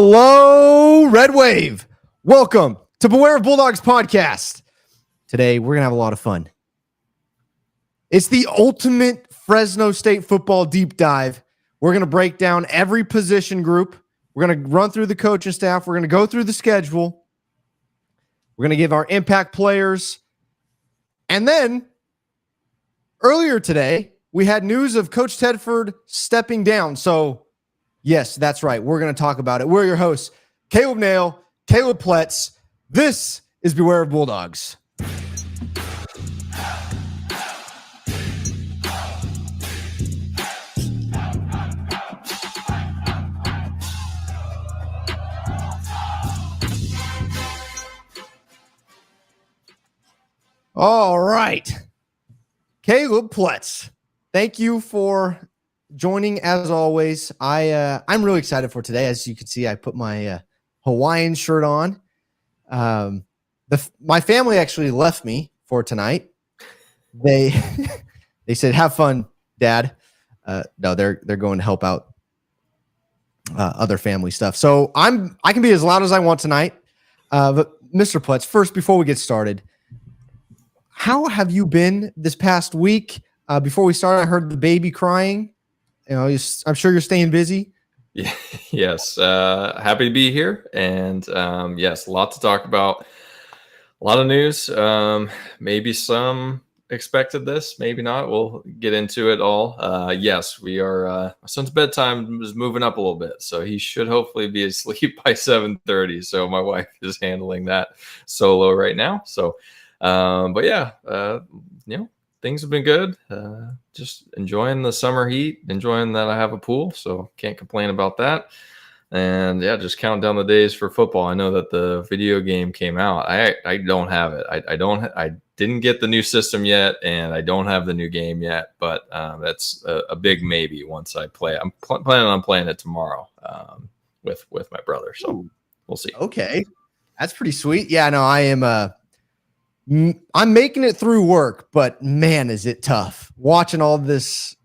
Hello, Red Wave. Welcome to Beware of Bulldogs podcast. Today, we're going to have a lot of fun. It's the ultimate Fresno State football deep dive. We're going to break down every position group. We're going to run through the coaching staff. We're going to go through the schedule. We're going to give our impact players. And then, earlier today, we had news of Coach Tedford stepping down. So, yes, that's right. We're going to talk about it. We're your hosts, Caleb Nail, Caleb Pletz. This is Beware of Bulldogs. All right. Caleb Pletz, thank you for joining as always. I'm really excited for today. As you can see, I put my Hawaiian shirt on. My family actually left me for tonight. They said, "Have fun, Dad." No, they're going to help out other family stuff. So I can be as loud as I want tonight. But Mr. Pletz, first, before we get started, how have you been this past week? Before we started, I heard the baby crying. You know, I'm sure you're staying busy. Yeah, yes. Happy to be here. And yes, a lot to talk about. A lot of news. Maybe some expected this, maybe not. We'll get into it all. Yes, we are. My son's bedtime is moving up a little bit, so he should hopefully be asleep by 7:30. So my wife is handling that solo right now. So, but yeah, things have been good. Just enjoying the summer heat, enjoying that I have a pool, so can't complain about that. And yeah, just counting down the days for football. I know that the video game came out. I don't have it. I didn't get the new system yet, and I don't have the new game yet. But that's a big maybe once I play. I'm planning on playing it tomorrow with my brother. So we'll see. Okay, that's pretty sweet. Yeah, no, I am. I'm making it through work, but man, is it tough watching all this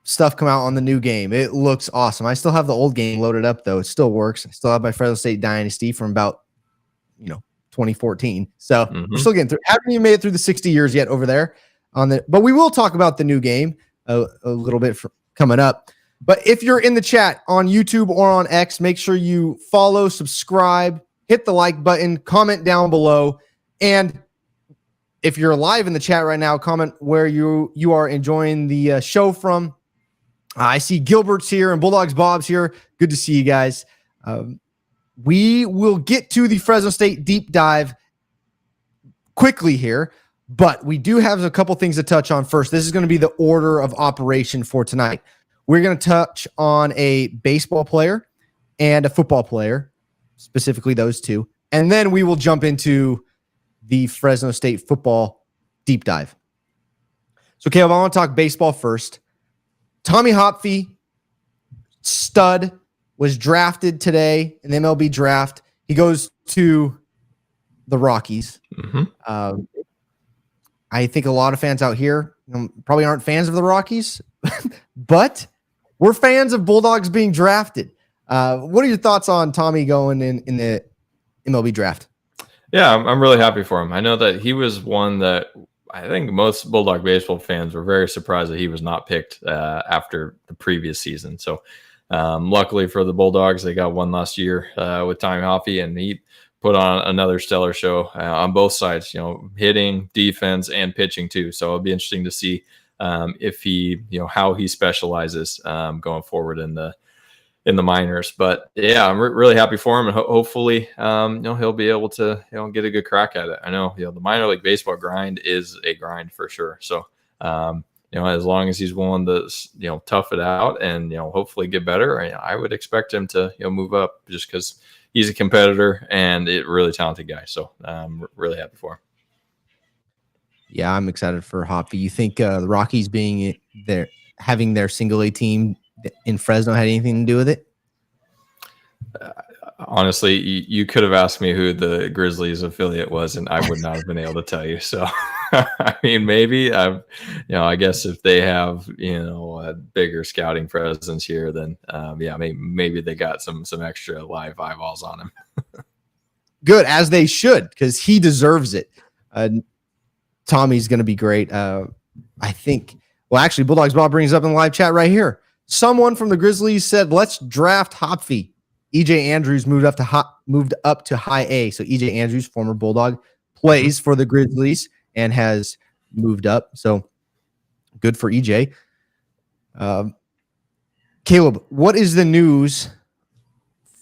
stuff come out on the new game. It looks awesome. I still have the old game loaded up though. It still works. I still have my Fresno State Dynasty from about, 2014. So we're still getting through. Haven't even made it through the 60 years yet over there but we will talk about the new game a little bit coming up. But if you're in the chat on YouTube or on X, make sure you follow, subscribe, hit the like button, comment down below. And if you're live in the chat right now, comment where you are enjoying the show from. I see Gilbert's here and Bulldogs Bob's here. Good to see you guys. We will get to the Fresno State deep dive quickly here, but we do have a couple things to touch on first. This is going to be the order of operation for tonight. We're going to touch on a baseball player and a football player, specifically those two. And then we will jump into the Fresno State football deep dive. So, Caleb, I want to talk baseball first. Tommy Hopfe, stud, was drafted today in the MLB draft. He goes to the Rockies. I think a lot of fans out here probably aren't fans of the Rockies, but we're fans of Bulldogs being drafted. What are your thoughts on Tommy going in the MLB draft? Yeah, I'm really happy for him. I know that he was one that I think most Bulldog baseball fans were very surprised that he was not picked after the previous season. So luckily for the Bulldogs, they got one last year with Tommy Hopfe, and he put on another stellar show on both sides, hitting, defense, and pitching too. So it'll be interesting to see if he, how he specializes going forward in the minors. But yeah, I'm really happy for him, and hopefully he'll be able to get a good crack at it. I know the minor league baseball grind is a grind for sure. So as long as he's willing to tough it out and hopefully get better, I would expect him to move up just because he's a competitor and a really talented guy. So I'm really happy for him. Yeah, I'm excited for Hopfe. You think the Rockies being there, having their single A team in Fresno had anything to do with it? Honestly, you could have asked me who the Grizzlies affiliate was, and I would not have been able to tell you. So I mean, maybe I guess if they have, a bigger scouting presence here, then yeah, maybe they got some extra live eyeballs on him. Good, as they should, because he deserves it. Tommy's going to be great. I think. Well, actually, Bulldogs Bob brings up in the live chat right here. Someone from the Grizzlies said, "Let's draft Hopfy." EJ Andrews moved up to high A. So EJ Andrews, former Bulldog, plays for the Grizzlies and has moved up. So good for EJ. Caleb, what is the news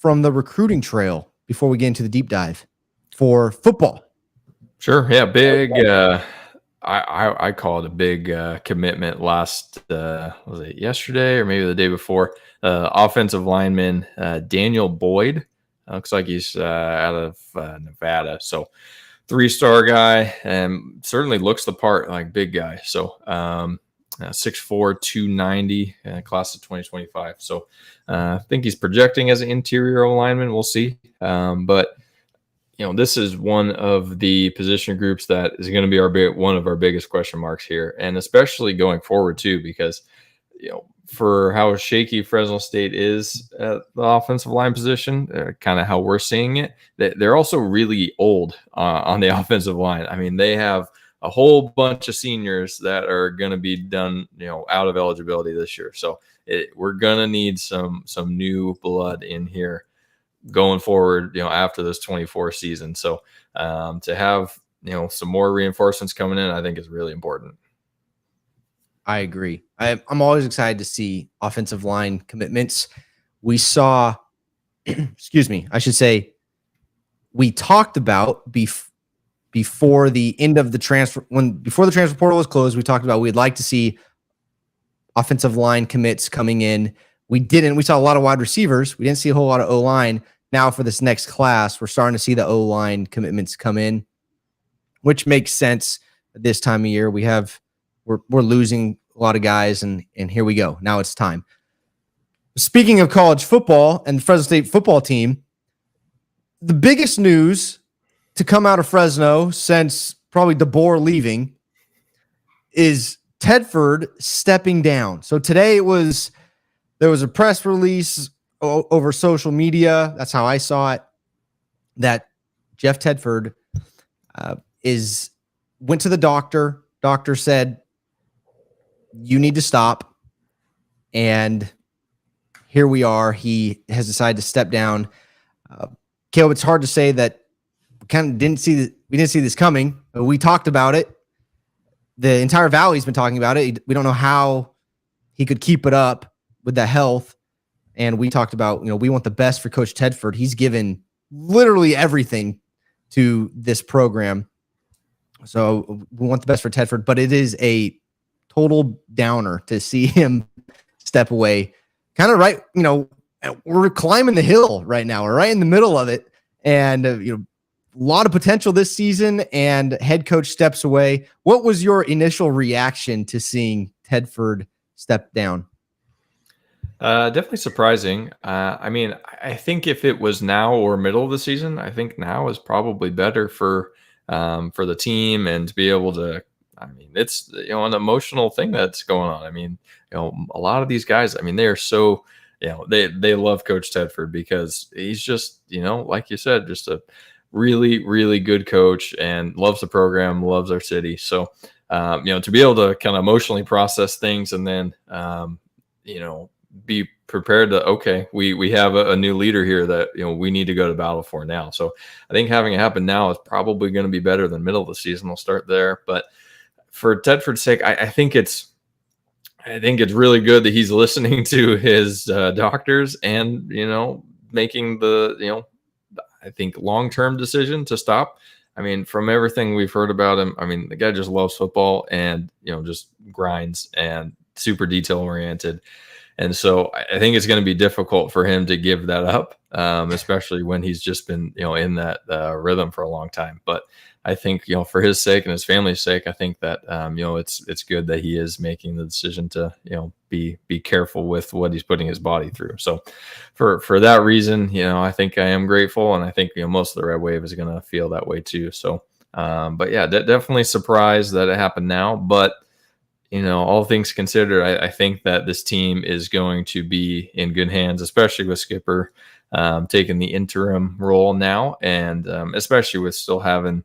from the recruiting trail before we get into the deep dive for football? Sure. Yeah. Big. I call it a big commitment last, was it yesterday or maybe the day before? Offensive lineman Daniel Boyd. Looks like he's out of Nevada. So 3-star guy, and certainly looks the part, like big guy. So 6'4", 290, class of 2025. So I think he's projecting as an interior lineman. We'll see. But this is one of the position groups that is going to be one of our biggest question marks here, and especially going forward too, because for how shaky Fresno State is at the offensive line position, kind of how we're seeing it, they're also really old on the offensive line. I mean, they have a whole bunch of seniors that are going to be done, out of eligibility this year. So we're going to need some new blood in here going forward, after this 24 season. So to have, some more reinforcements coming in, I think is really important. I agree. I'm always excited to see offensive line commitments. We saw, excuse me, I should say, we talked about before the end of the transfer, before the transfer portal was closed, we talked about we'd like to see offensive line commits coming in. We didn't. We saw a lot of wide receivers. We didn't see a whole lot of O-line. Now for this next class, we're starting to see the O-line commitments come in, which makes sense at this time of year. We're losing a lot of guys, and here we go. Now it's time. Speaking of college football and the Fresno State football team, the biggest news to come out of Fresno since probably DeBoer leaving is Tedford stepping down. So today there was a press release over social media. That's how I saw it, that Jeff Tedford went to the doctor. Doctor said, you need to stop. And here we are. He has decided to step down. Caleb, it's hard to say that we didn't see this coming. We talked about it. The entire Valley's been talking about it. We don't know how he could keep it up with the health. And we talked about, we want the best for Coach Tedford. He's given literally everything to this program. So we want the best for Tedford, but it is a total downer to see him step away. Kind of right, we're climbing the hill right now. We're right in the middle of it. And, a lot of potential this season, and head coach steps away. What was your initial reaction to seeing Tedford step down? Definitely surprising. I think if it was now or middle of the season, I think now is probably better for the team, and to be able to, it's, an emotional thing that's going on. A lot of these guys, they are so, they love Coach Tedford because he's just, like you said, just a really, really good coach and loves the program, loves our city. So, to be able to kind of emotionally process things, and then, be prepared to, okay, we have a new leader here that, we need to go to battle for now. So I think having it happen now is probably going to be better than middle of the season. We'll start there. But for Tedford's sake, I think it's really good that he's listening to his doctors and, making the, I think long-term decision to stop. From everything we've heard about him, the guy just loves football and, just grinds and super detail oriented. And so I think it's going to be difficult for him to give that up, especially when he's just been, in that rhythm for a long time. But I think, for his sake and his family's sake, I think that, it's good that he is making the decision to, be careful with what he's putting his body through. So for that reason, I think I am grateful. And I think, most of the Red Wave is going to feel that way too. So But yeah, definitely surprised that it happened now. But all things considered, I think that this team is going to be in good hands, especially with Skipper taking the interim role now, and especially with still having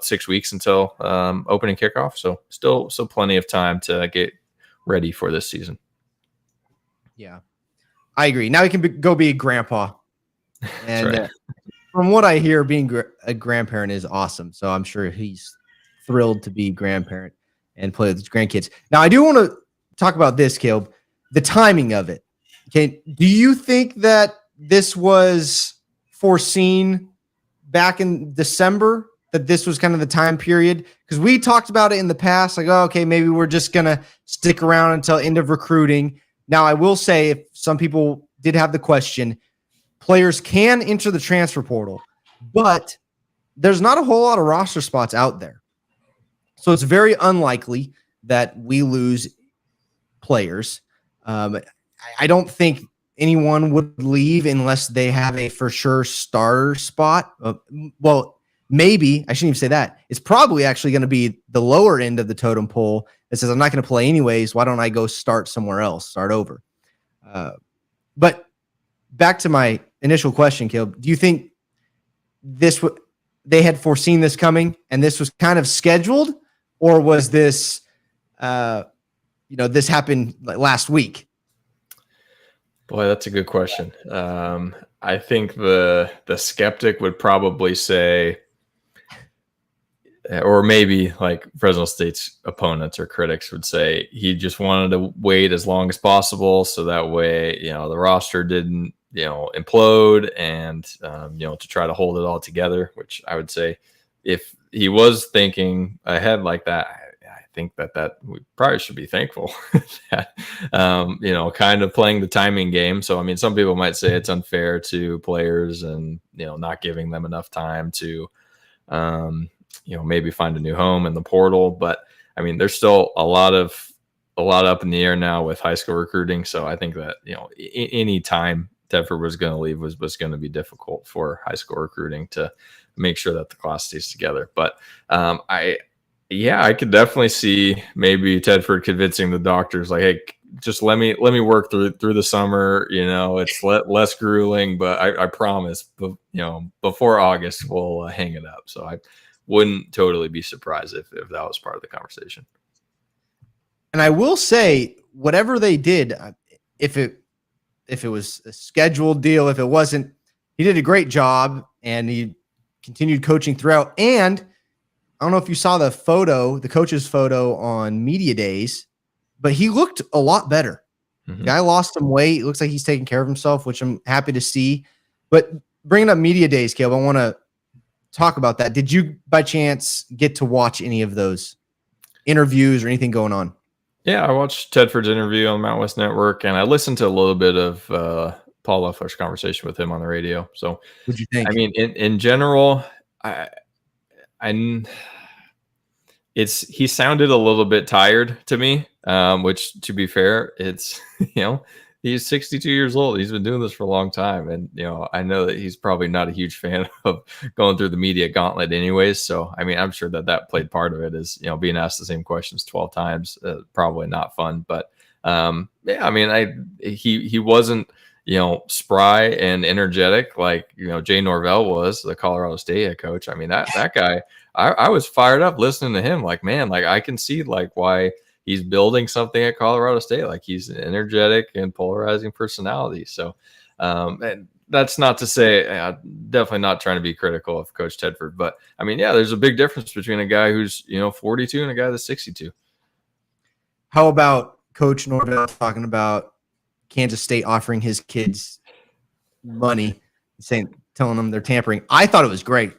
6 weeks until opening kickoff. So still plenty of time to get ready for this season. Yeah, I agree. Now he can go be a grandpa. And right. From what I hear, being a grandparent is awesome. So I'm sure he's thrilled to be a grandparent and play with his grandkids. Now, I do want to talk about this, Caleb, the timing of it. Okay. Do you think that this was foreseen back in December, that this was kind of the time period? Because we talked about it in the past, like, oh, okay, maybe we're just going to stick around until end of recruiting. Now, I will say, if some people did have the question, players can enter the transfer portal, but there's not a whole lot of roster spots out there. So it's very unlikely that we lose players. I don't think anyone would leave unless they have a for sure starter spot. Well, maybe, I shouldn't even say that. It's probably actually going to be the lower end of the totem pole that says, I'm not going to play anyways. Why don't I go start somewhere else, start over? But back to my initial question, Caleb, do you think they had foreseen this coming and this was kind of scheduled, or was this, this happened last week? Boy, that's a good question. I think the skeptic would probably say, or maybe like Fresno State's opponents or critics would say, he just wanted to wait as long as possible so that way, the roster didn't, implode, and to try to hold it all together. Which I would say, if he was thinking ahead like that, I think that we probably should be thankful that kind of playing the timing game. So I mean, some people might say it's unfair to players and not giving them enough time to maybe find a new home in the portal. But I mean, there's still a lot up in the air now with high school recruiting. So I think that any time Tedford was going to leave was going to be difficult for high school recruiting to make sure that the class stays together. But I could definitely see maybe Tedford convincing the doctors, like, hey, just let me work through the summer. It's less grueling, but I promise, before August we'll hang it up. So I wouldn't totally be surprised if that was part of the conversation. And I will say, whatever they did, if it was a scheduled deal, if it wasn't, he did a great job and he continued coaching throughout. And I don't know if you saw the coach's photo on media days, but he looked a lot better. Mm-hmm. The guy lost some weight. It looks like he's taking care of himself, which I'm happy to see. But bringing up media days, Caleb, I want to talk about that. Did you by chance get to watch any of those interviews or anything going on? Yeah, I watched Tedford's interview on Mountain West Network, and I listened to a little bit of Paul Loeffler's conversation with him on the radio. So, what'd you think? I mean, in general, he sounded a little bit tired to me, which, to be fair, it's he's 62 years old. He's been doing this for a long time, and I know that he's probably not a huge fan of going through the media gauntlet, anyways. So I mean, I'm sure that played part of it, is being asked the same questions 12 times, probably not fun. But I mean, he wasn't spry and energetic like Jay Norvell was, the Colorado State head coach. I mean, that guy, I was fired up listening to him. Like, man, like I can see like why he's building something at Colorado State. Like, he's an energetic and polarizing personality. So, and that's not to say, definitely not trying to be critical of Coach Tedford, but I mean, yeah, there's a big difference between a guy who's 42 and a guy that's 62. How about Coach Norvell talking about Kansas State offering his kids money, telling them they're tampering? I thought it was great.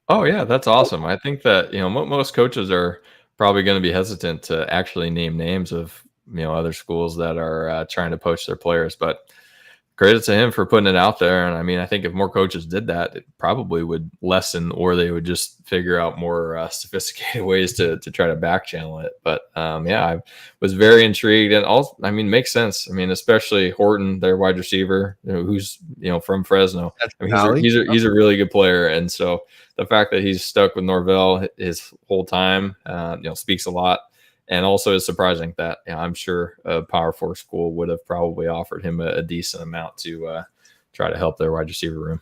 Oh yeah, that's awesome. I think that most coaches are probably going to be hesitant to actually name names of other schools that are trying to poach their players. But credit to him for putting it out there. And I mean, I think if more coaches did that, it probably would lessen, or they would just figure out more sophisticated ways to try to back channel it. But yeah, I was very intrigued, and also, I mean, makes sense. I mean, especially Horton, their wide receiver, who's from Fresno. I mean, he's a really good player, and so the fact that he's stuck with Norvell his whole time, speaks a lot. And also it's surprising that I'm sure a Power 4 school would have probably offered him a decent amount to try to help their wide receiver room.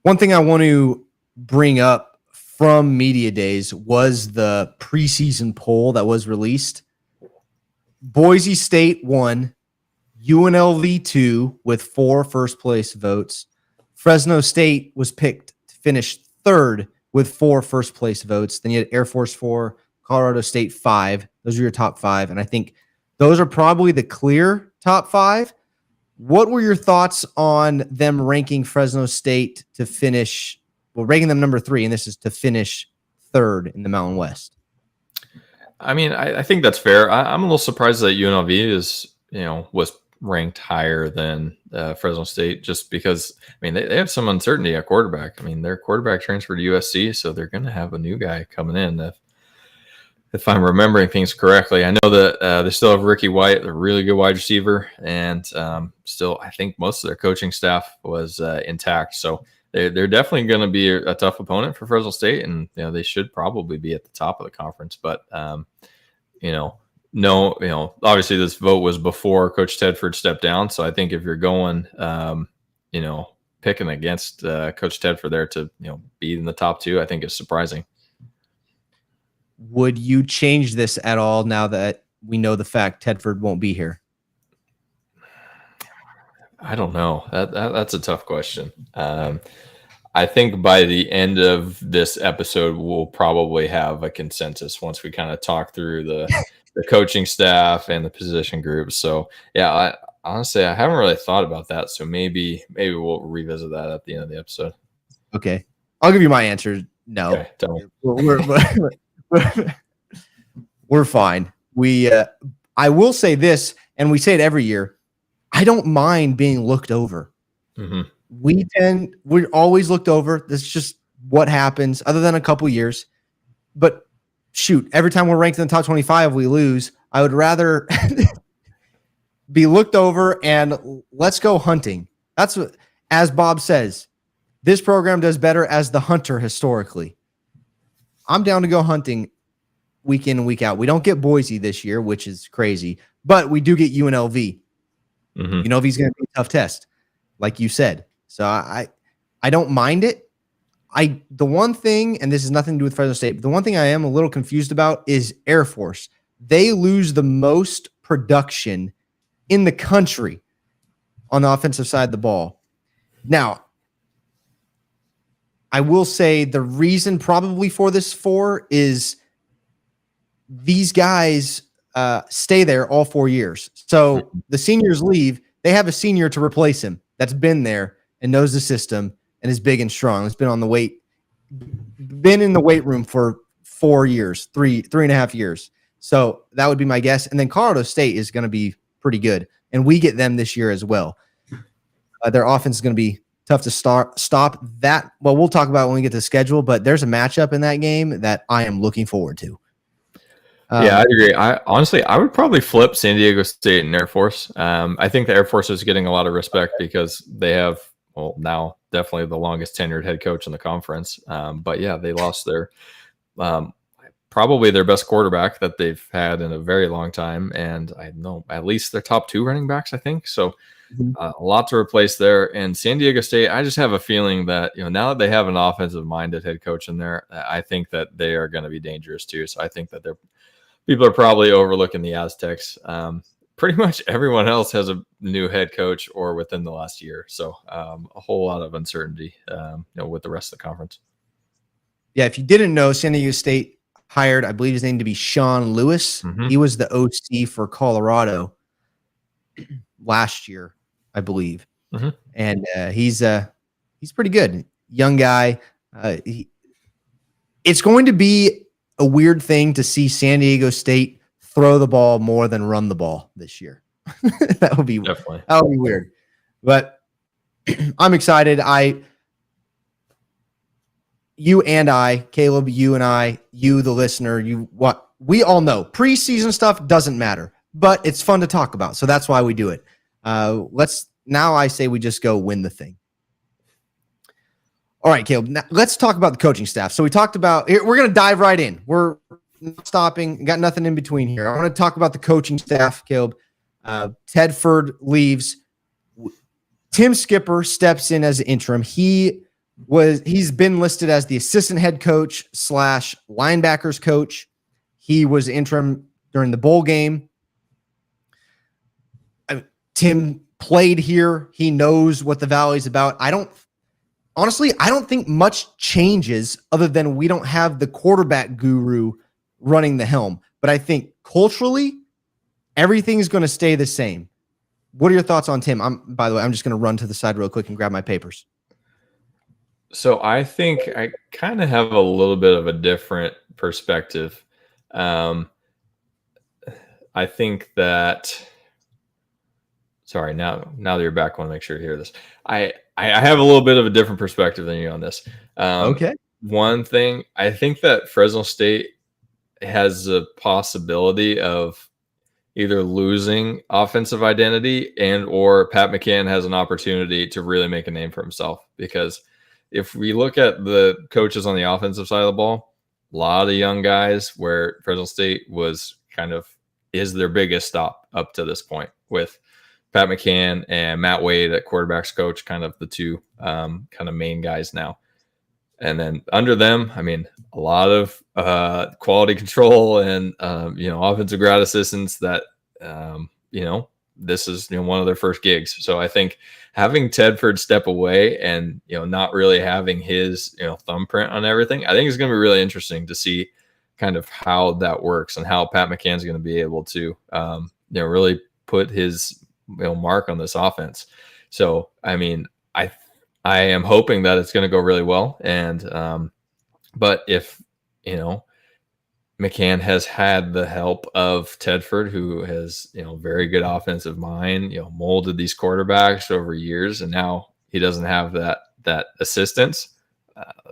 One thing I want to bring up from Media Days was the preseason poll that was released. Boise State won, UNLV 2 with 4 first-place votes. Fresno State was picked to finish 3rd with 4 first-place votes. Then you had Air Force 4, Colorado State 5. Those are your top 5. And I think those are probably the clear top 5. What were your thoughts on them ranking Fresno State to finish, ranking them number 3, and this is to finish 3rd in the Mountain West? I mean, I think that's fair. I'm a little surprised that UNLV is, was ranked higher than Fresno State, just because, I mean, they have some uncertainty at quarterback. I mean, their quarterback transferred to USC, so they're going to have a new guy coming in. If I'm remembering things correctly, I know that they still have Ricky White, a really good wide receiver, and still, I think most of their coaching staff was intact. So they're definitely going to be a tough opponent for Fresno State, and they should probably be at the top of the conference. But obviously this vote was before Coach Tedford stepped down, so I think if you're going, picking against Coach Tedford there to be in the top 2, I think is surprising. Would you change this at all now that we know the fact Tedford won't be here? I don't know. That's a tough question. I think by the end of this episode, we'll probably have a consensus once we kind of talk through the coaching staff and the position groups. So yeah, honestly, I haven't really thought about that. So maybe we'll revisit that at the end of the episode. Okay. I'll give you my answer. No, okay, tell me. We're fine. I will say this, and we say it every year. I don't mind being looked over. Mm-hmm. We're always looked over. That's just what happens, other than a couple years. But shoot, every time we're ranked in the top 25, we lose. I would rather be looked over and let's go hunting. That's what, as Bob says, this program does better as the hunter historically. I'm down to go hunting week in and week out. We don't get Boise this year, which is crazy, but we do get UNLV. Mm-hmm. UNLV is going to be a tough test, like you said. So I don't mind it. The one thing, and this has nothing to do with Fresno State, but the one thing I am a little confused about is Air Force. They lose the most production in the country on the offensive side of the ball. Now, I will say the reason probably for this 4 is these guys stay there all 4 years. So the seniors leave. They have a senior to replace him that's been there and knows the system and is big and strong. Has been in the weight room for 4 years, three and a half years. So that would be my guess. And then Colorado State is going to be pretty good. And we get them this year as well. Their offense is going to be tough to stop that. Well, we'll talk about it when we get to the schedule, but there's a matchup in that game that I am looking forward to. Yeah, I agree. I would probably flip San Diego State and Air Force. I think the Air Force is getting a lot of respect because they have, now definitely the longest tenured head coach in the conference. But yeah, they lost their probably their best quarterback that they've had in a very long time, and I know at least their top 2 running backs, I think. So a lot to replace there. And San Diego State, I just have a feeling that now that they have an offensive-minded head coach in there, I think that they are going to be dangerous too. So I think that people are probably overlooking the Aztecs. Pretty much everyone else has a new head coach or within the last year. So a whole lot of uncertainty with the rest of the conference. Yeah, if you didn't know, San Diego State hired, I believe his name to be Sean Lewis. Mm-hmm. He was the OC for Colorado last year, I believe. Mm-hmm. And he's pretty good. Young guy. It's going to be a weird thing to see San Diego State throw the ball more than run the ball this year. That would be Definitely. That would be weird. But I'm excited. You and I, Caleb, you and I, you, the listener, we all know preseason stuff doesn't matter, but it's fun to talk about. So that's why we do it. I say we just go win the thing. All right, Caleb, now let's talk about the coaching staff. So we talked about, we're going to dive right in. We're not stopping, got nothing in between here. I want to talk about the coaching staff, Caleb. Tedford leaves. Tim Skipper steps in as interim. He's been listed as the assistant head coach / linebackers coach. He was interim during the bowl game. Tim played here. He knows what the Valley's about. I don't think much changes other than we don't have the quarterback guru running the helm. But I think culturally, everything's going to stay the same. What are your thoughts on Tim? By the way, I'm just going to run to the side real quick and grab my papers. So I think I kind of have a little bit of a different perspective. I think that, sorry, now that you're back, I want to make sure you hear this. I have a little bit of a different perspective than you on this. Okay. One thing, I think that Fresno State has a possibility of either losing offensive identity and or Pat McCann has an opportunity to really make a name for himself. Because if we look at the coaches on the offensive side of the ball, a lot of young guys where Fresno State is their biggest stop up to this point with Pat McCann and Matt Wade at quarterbacks coach, kind of the two kind of main guys now. And then under them, I mean, a lot of quality control and, offensive grad assistants that, this is, one of their first gigs. So I think having Tedford step away and, not really having his, thumbprint on everything, I think it's going to be really interesting to see kind of how that works and how Pat McCann's going to be able to, really put his, mark on this offense. So, I mean, I am hoping that it's going to go really well. And, but if, McCann has had the help of Tedford, who has, very good offensive mind, molded these quarterbacks over years, and now he doesn't have that assistance.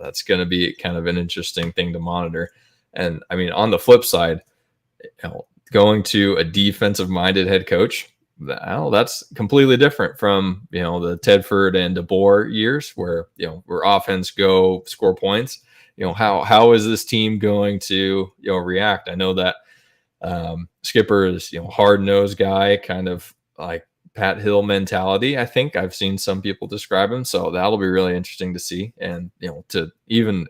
That's going to be kind of an interesting thing to monitor. And I mean, on the flip side, going to a defensive minded head coach, that's completely different from, the Tedford and DeBoer years where offense go score points. How is this team going to, react? I know that Skipper is, hard-nosed guy, kind of like Pat Hill mentality. I think I've seen some people describe him. So that'll be really interesting to see. And, to even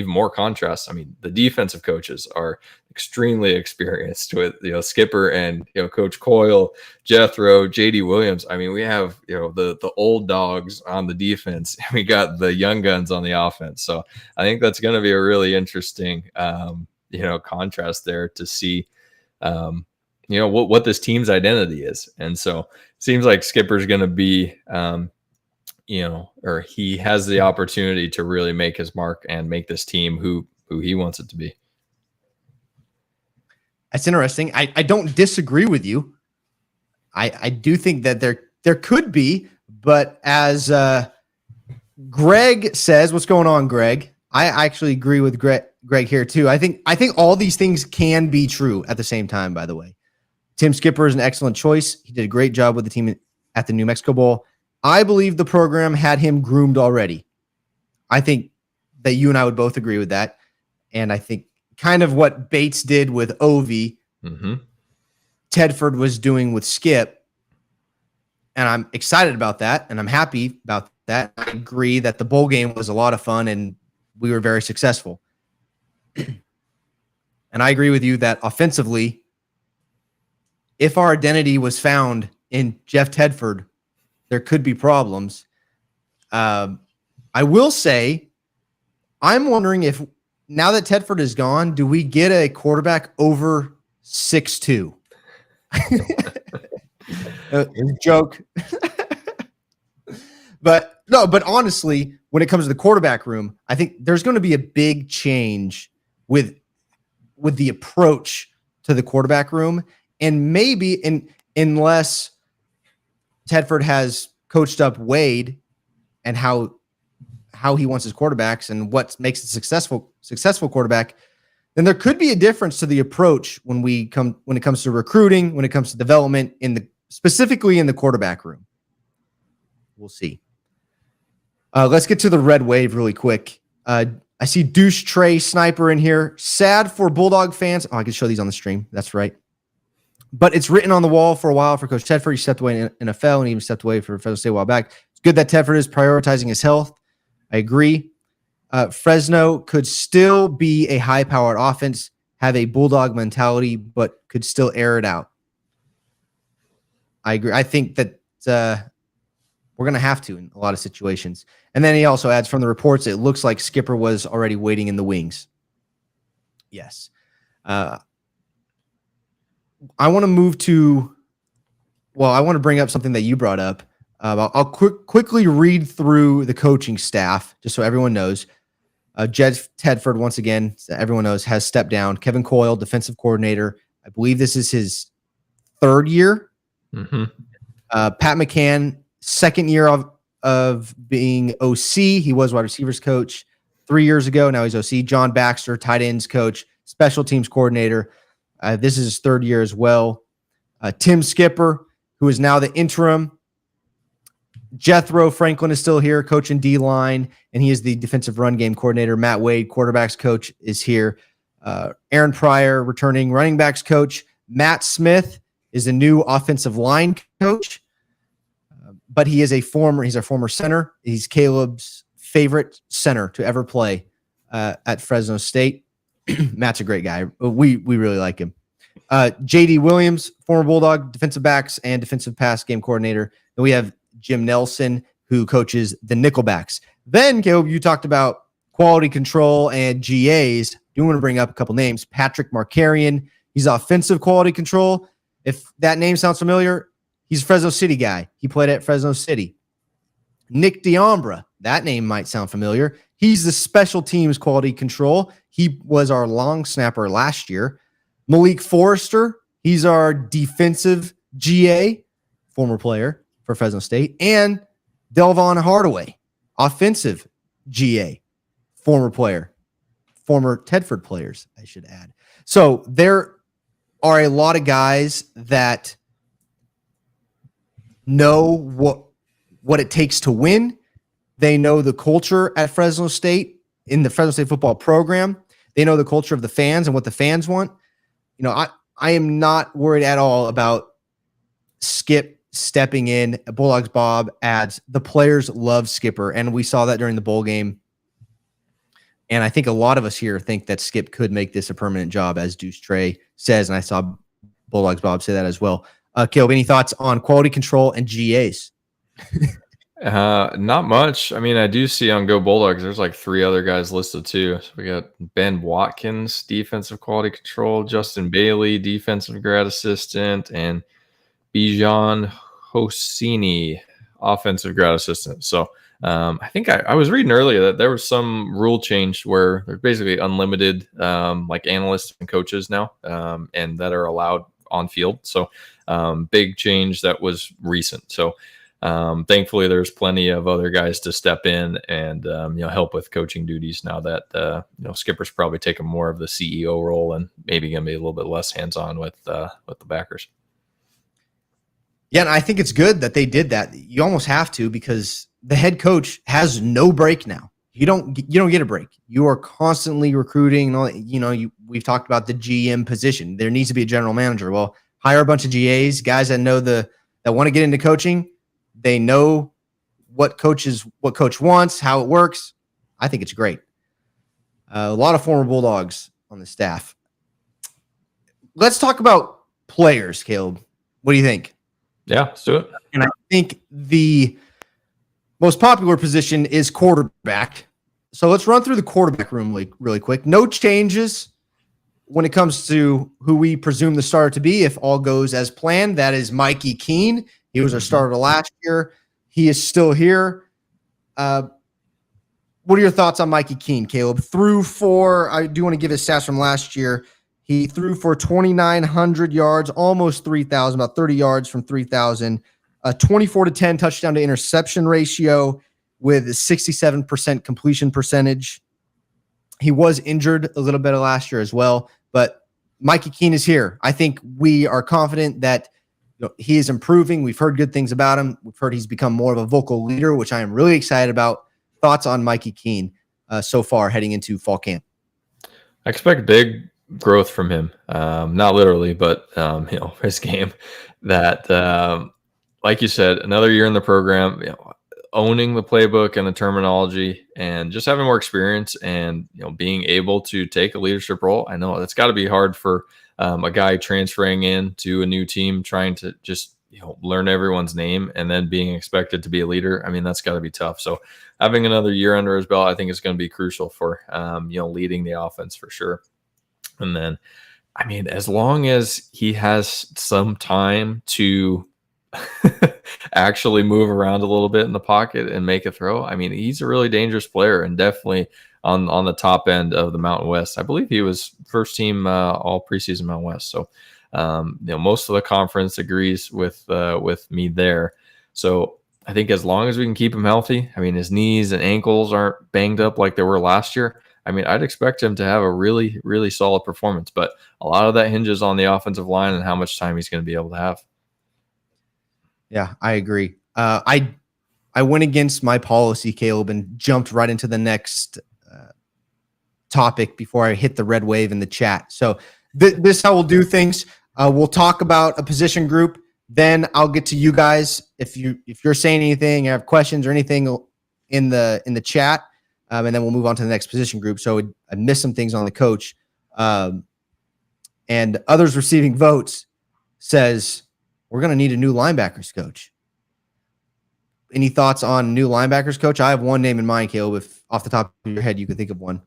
more contrast, I mean, the defensive coaches are extremely experienced with, Skipper and, Coach Coyle, Jethro, JD Williams. I mean, we have, the old dogs on the defense. And we got the young guns on the offense. So I think that's going to be a really interesting, contrast there to see, what this team's identity is. And so it seems like Skipper's going to be, or he has the opportunity to really make his mark and make this team who he wants it to be. That's interesting. I don't disagree with you. I do think that there could be, but as Greg says, what's going on, Greg? I actually agree with Greg here too. I think all these things can be true at the same time, by the way. Tim Skipper is an excellent choice. He did a great job with the team at the New Mexico Bowl. I believe the program had him groomed already. I think that you and I would both agree with that. And I think kind of what Bates did with Ovi, Tedford was doing with Skip. And I'm excited about that. And I'm happy about that. I agree that the bowl game was a lot of fun and we were very successful. And I agree with you that offensively, if our identity was found in Jeff Tedford, there could be problems. I will say, I'm wondering if now that Tedford is gone, do we get a quarterback over 6'2"? Joke. But honestly, when it comes to the quarterback room, I think there's going to be a big change with the approach to the quarterback room. And maybe, and unless Tedford has coached up Wade and how he wants his quarterbacks and what makes a successful quarterback, then there could be a difference to the approach when it comes to recruiting, when it comes to development specifically in the quarterback room. We'll see. Let's get to the red wave really quick. I see Douche Trey Sniper in here. Sad for Bulldog fans. Oh, I can show these on the stream. That's right. But it's written on the wall for a while for Coach Tedford. He stepped away in NFL and even stepped away for Fresno State a while back. It's good that Tedford is prioritizing his health. I agree. Fresno could still be a high-powered offense, have a Bulldog mentality, but could still air it out. I agree. I think that we're going to have to in a lot of situations. And then he also adds, from the reports, it looks like Skipper was already waiting in the wings. Yes. I want to move to, I want to bring up something that you brought up. I'll quickly read through the coaching staff just so everyone knows. Jeff Tedford, once again, everyone knows, has stepped down. Kevin Coyle, defensive coordinator. I believe this is his third year. Mm-hmm. Pat McCann, second year of being OC. He was wide receivers coach 3 years ago. Now he's OC. John Baxter, tight ends coach, special teams coordinator. This is his third year as well. Tim Skipper, who is now the interim. Jethro Franklin is still here, coaching D-line, and he is the defensive run game coordinator. Matt Wade, quarterbacks coach, is here. Aaron Pryor, returning running backs coach. Matt Smith is the new offensive line coach, but he's a former center. He's Caleb's favorite center to ever play at Fresno State. Matt's a great guy. We really like him. J.D. Williams, former Bulldog, defensive backs and defensive pass game coordinator. And we have Jim Nelson, who coaches the Nickelbacks. Then, Caleb, you talked about quality control and GAs. You want to bring up a couple names. Patrick Markarian, he's offensive quality control. If that name sounds familiar, he's a Fresno City guy. He played at Fresno City. Nick D'Ambra, that name might sound familiar. He's the special teams quality control. He was our long snapper last year. Malik Forrester, he's our defensive GA, former player for Fresno State. And Delvon Hardaway, offensive GA, former Tedford players, I should add. So there are a lot of guys that know what it takes to win. They know the culture at Fresno State, in the Fresno State football program. They know the culture of the fans and what the fans want. You know, I am not worried at all about Skip stepping in. Bulldogs Bob adds, the players love Skipper, and we saw that during the bowl game. And I think a lot of us here think that Skip could make this a permanent job, as Deuce Trey says, and I saw Bulldogs Bob say that as well. Caleb, any thoughts on quality control and GAs? Not much. I mean, I do see on Go Bulldogs, there's like 3 other guys listed too. So we got Ben Watkins, defensive quality control, Justin Bailey, defensive grad assistant, and Bijan Hosseini, offensive grad assistant. So I think I was reading earlier that there was some rule change where there's basically unlimited like analysts and coaches now, and that are allowed on field. So big change that was recent. So thankfully there's plenty of other guys to step in and help with coaching duties now that Skipper's probably taking more of the CEO role and maybe gonna be a little bit less hands-on with the backers. Yeah, and I think it's good that they did that. You almost have to, because the head coach has no break now. You don't get a break. You are constantly recruiting. We've talked about the GM position. There needs to be a general manager. Well, hire a bunch of GAs, guys that know that want to get into coaching. They know what coach wants, how it works. I think it's great. A lot of former Bulldogs on the staff. Let's talk about players, Caleb. What do you think? Yeah, let's do it. And I think the most popular position is quarterback. So let's run through the quarterback room really quick. No changes when it comes to who we presume the starter to be if all goes as planned. That is Mikey Keene. He was our starter last year. He is still here. What are your thoughts on Mikey Keene, Caleb? Through 4, I do want to give his stats from last year. He threw for 2,900 yards, almost 3,000, about 30 yards from 3,000. A 24-10 touchdown to interception ratio with a 67% completion percentage. He was injured a little bit of last year as well, but Mikey Keene is here. I think we are confident that he is improving. We've heard good things about him. We've heard he's become more of a vocal leader, which I am really excited about. Thoughts on Mikey Keene so far heading into fall camp? I expect big growth from him. Not literally, but his game. That, like you said, another year in the program. Owning the playbook and the terminology, and just having more experience, and being able to take a leadership role. I know that's got to be hard for a guy transferring in to a new team, trying to just learn everyone's name, and then being expected to be a leader. I mean, that's got to be tough. So having another year under his belt, I think is going to be crucial for leading the offense for sure. And then, I mean, as long as he has some time to actually move around a little bit in the pocket and make a throw, I mean, he's a really dangerous player, and definitely on the top end of the Mountain West. I believe he was first team all preseason Mountain West. So most of the conference agrees with me there. So I think as long as we can keep him healthy, I mean, his knees and ankles aren't banged up like they were last year. I mean, I'd expect him to have a really, really solid performance, but a lot of that hinges on the offensive line and how much time he's going to be able to have. Yeah, I agree. I went against my policy, Caleb, and jumped right into the next topic before I hit the red wave in the chat. So this is how we'll do things. We'll talk about a position group. Then I'll get to you guys. If you're saying anything, have questions or anything in the chat, and then we'll move on to the next position group. So I missed some things on the coach. And others receiving votes says, we're going to need a new linebackers coach. Any thoughts on new linebackers coach? I have one name in mind, Caleb. If off the top of your head you could think of one.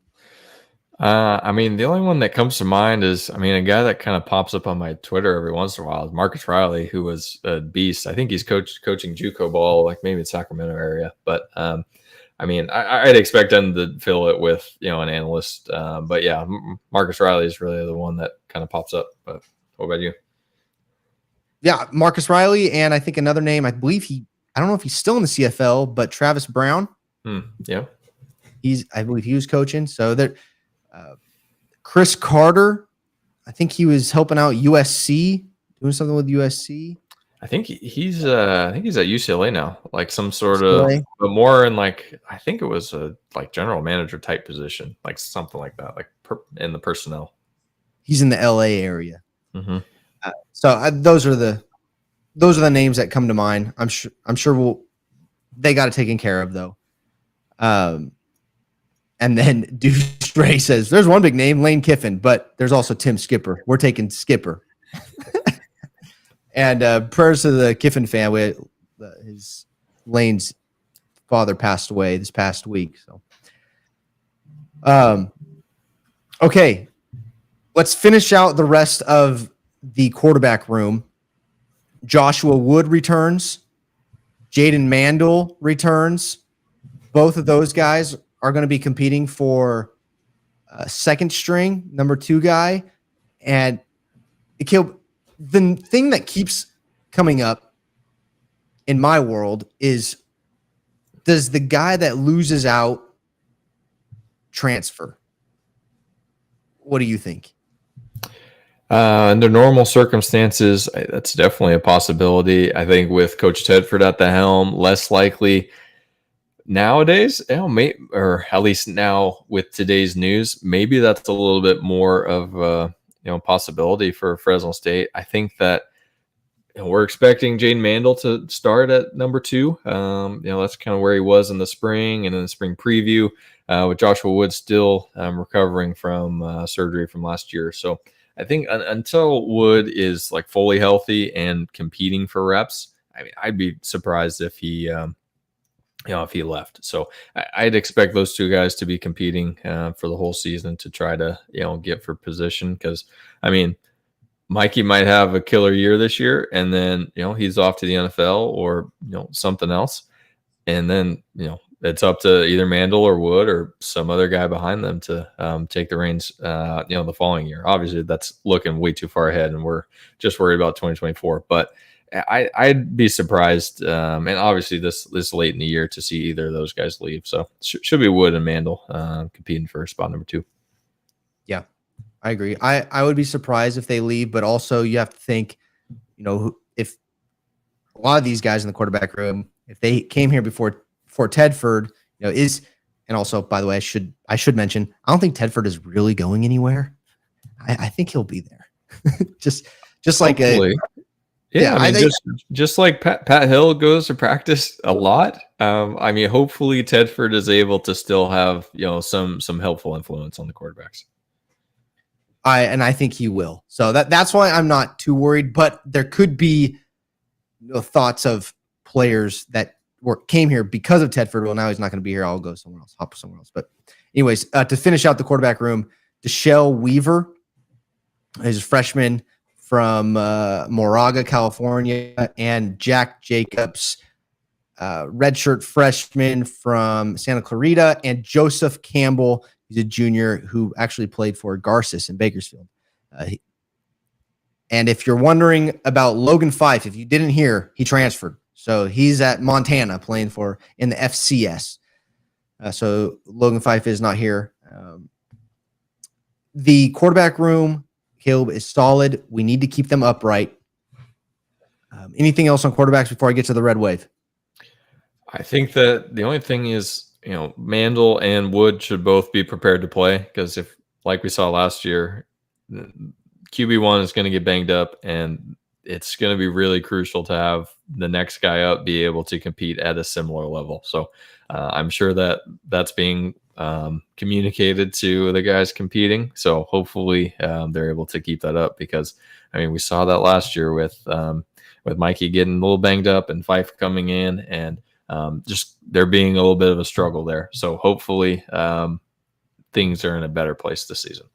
I mean, the only one that comes to mind is, a guy that kind of pops up on my Twitter every once in a while is Marcus Riley, who was a beast. I think he's coaching JUCO ball, like maybe in Sacramento area. But I'd expect them to fill it with an analyst. But yeah, Marcus Riley is really the one that kind of pops up. But what about you? Yeah, Marcus Riley, and I think another name. I believe I don't know if he's still in the CFL, but Travis Brown. Yeah, I believe he was coaching. So there, Chris Carter. I think he was helping out USC, doing something with USC. I think he's at UCLA now, like some sort of, but more in like, I think it was a like general manager type position, like something like that, like in the personnel. He's in the LA area. Mm-hmm. So those are the names that come to mind. I'm sure they got it taken care of though. And then Dustray says there's one big name, Lane Kiffin, but there's also Tim Skipper. We're taking Skipper. And prayers to the Kiffin family. His Lane's father passed away this past week. So, okay, let's finish out the rest of the quarterback room. Joshua Wood returns. Jaden Mandel returns. Both of those guys are going to be competing for second string, number 2 guy. And the thing that keeps coming up in my world is, does the guy that loses out transfer? What do you think? Under normal circumstances, that's definitely a possibility. I think with Coach Tedford at the helm, less likely nowadays, or at least now with today's news, maybe that's a little bit more of a possibility for Fresno State. I think that we're expecting Jaden Mandel to start at number 2. That's kind of where he was in the spring and in the spring preview, with Joshua Wood still recovering from surgery from last year. So I think until Wood is like fully healthy and competing for reps, I'd be surprised if he if he left. So I'd expect those 2 guys to be competing for the whole season to try to get for position, because Mikey might have a killer year this year, and then he's off to the NFL or something else, and then it's up to either Mandel or Wood or some other guy behind them to take the reins, the following year. Obviously, that's looking way too far ahead, and we're just worried about 2024. But I'd be surprised, and obviously this late in the year to see either of those guys leave. So should be Wood and Mandel competing for spot number 2. Yeah, I agree. I would be surprised if they leave, but also you have to think, if a lot of these guys in the quarterback room, if they came here before Tedford, and also, by the way, I should mention, I don't think Tedford is really going anywhere. I think he'll be there. just like Hopefully. I think just like Pat Hill goes to practice a lot. Hopefully Tedford is able to still have some helpful influence on the quarterbacks. I think he will. So that's why I'm not too worried. But there could be thoughts of players that came here because of Tedford. Well, now he's not going to be here. I'll go somewhere else, hop somewhere else. But anyways, to finish out the quarterback room, Deshelle Weaver is a freshman from Moraga, California, and Jack Jacobs, redshirt freshman from Santa Clarita, and Joseph Campbell, he's a junior who actually played for Garces in Bakersfield. And if you're wondering about Logan Fife, if you didn't hear, he transferred. So he's at Montana playing in the FCS. So Logan Fife is not here. The quarterback room, Caleb, is solid. We need to keep them upright. Anything else on quarterbacks before I get to the Red Wave? I think that the only thing is, Mandel and Wood should both be prepared to play, because if, like we saw last year, QB1 is going to get banged up, and it's going to be really crucial to have the next guy up be able to compete at a similar level. So I'm sure that's being communicated to the guys competing. So hopefully they're able to keep that up, because we saw that last year with Mikey getting a little banged up and Fife coming in, and just there being a little bit of a struggle there. So hopefully things are in a better place this season.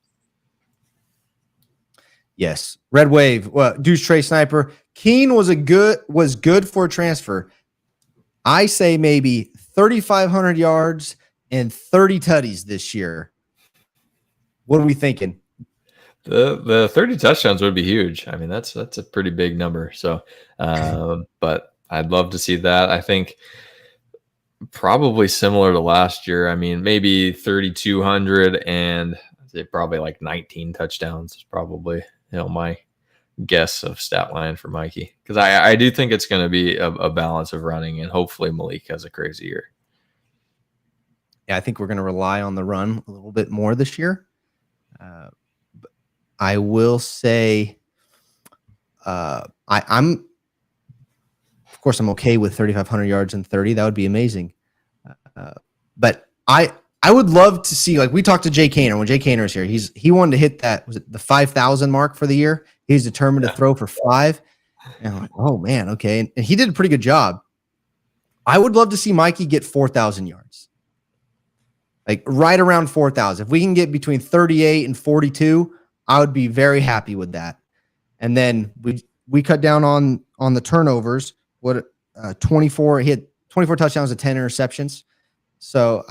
Yes. Red Wave. Well, Deuce Trey Sniper. Keene was good for a transfer. I say maybe 3,500 yards and 30 tutties this year. What are we thinking? The 30 touchdowns would be huge. That's a pretty big number. So, but I'd love to see that. I think probably similar to last year. Maybe 3,200 and probably like 19 touchdowns is probably my guess of stat line for Mikey, because I do think it's going to be a balance of running, and hopefully Malik has a crazy year. Yeah, I think we're going to rely on the run a little bit more this year. I will say, I'm okay with 3,500 yards and 30. That would be amazing. But I would love to see, like we talked to Jay Kaner when Jay Kaner was here. He wanted to hit that, was it the 5,000 mark for the year? He's determined to throw for 5. And I'm like, oh man, okay. And he did a pretty good job. I would love to see Mikey get 4,000 yards, like right around 4,000. If we can get between 38 and 42, I would be very happy with that. And then we cut down on the turnovers. 24? He had 24 touchdowns and 10 interceptions. So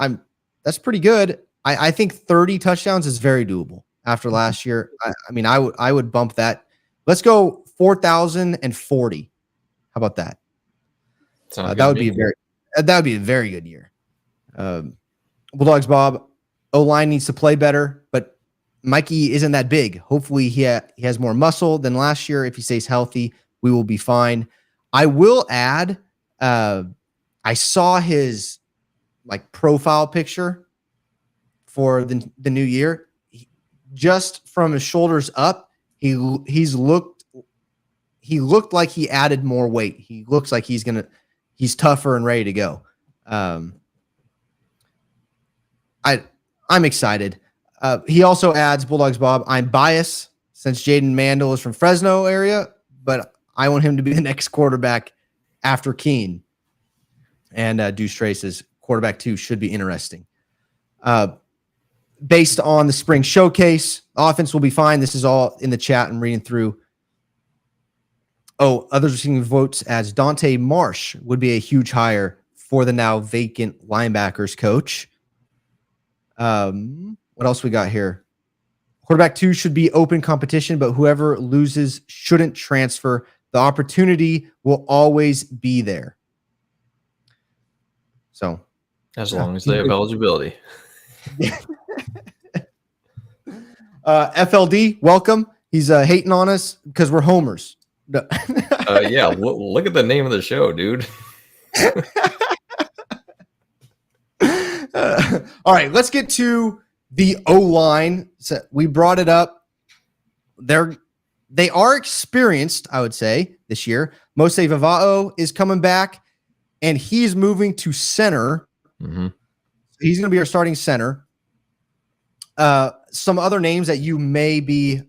that's pretty good. I think 30 touchdowns is very doable after last year. I would bump that. Let's go 4,040. How about that? That would be a very good year. Bulldogs Bob, O-line needs to play better, but Mikey isn't that big. Hopefully he has more muscle than last year. If he stays healthy, we will be fine. I will add, I saw his profile picture for the new year. Just from his shoulders up, he looked like he added more weight. He looks like he's tougher and ready to go. I'm excited. He also adds, Bulldogs Bob, I'm biased since Jaden Mandel is from Fresno area, but I want him to be the next quarterback after Keene. And Deuce Trey says quarterback 2 should be interesting. Based on the spring showcase, offense will be fine. This is all in the chat. I'm reading through. Oh, others receiving votes as Dante Marsh would be a huge hire for the now vacant linebackers coach. What else we got here? Quarterback 2 should be open competition, but whoever loses shouldn't transfer. The opportunity will always be there. So, as long as they have eligibility. FLD, welcome. He's hating on us because we're homers. No. Yeah, look at the name of the show, dude. All right, let's get to the O-line. So we brought it up. They are experienced, I would say, this year. Mose Vavao is coming back, and he's moving to center. Mm-hmm. He's going to be our starting center. Some other names that you may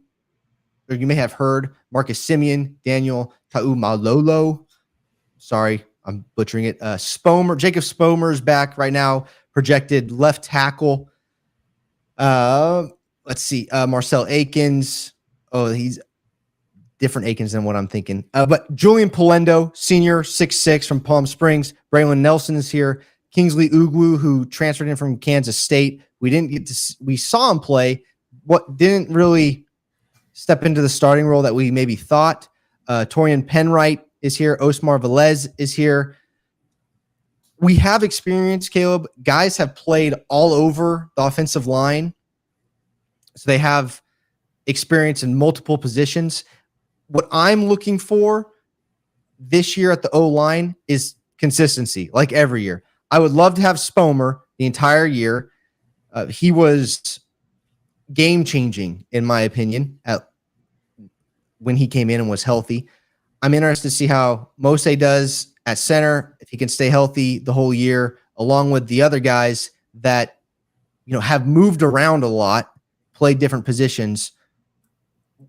have heard: Marcus Simeon, Daniel Taumalolo. Sorry, I'm butchering it. Jacob Spomer is back right now, projected left tackle. Let's see. Marcel Akins. Oh, he's different Akins than what I'm thinking. But Julian Polendo, senior, 6'6", from Palm Springs. Braylon Nelson is here. Kingsley Ugwu, who transferred in from Kansas State. We saw him play. What didn't really step into the starting role that we maybe thought. Torian Penwright is here. Osmar Velez is here. We have experience, Caleb. Guys have played all over the offensive line. So they have experience in multiple positions. What I'm looking for this year at the O-line is consistency, like every year. I would love to have Spomer the entire year. He was game-changing, in my opinion, when he came in and was healthy. I'm interested to see how Mose does at center, if he can stay healthy the whole year, along with the other guys that have moved around a lot, played different positions.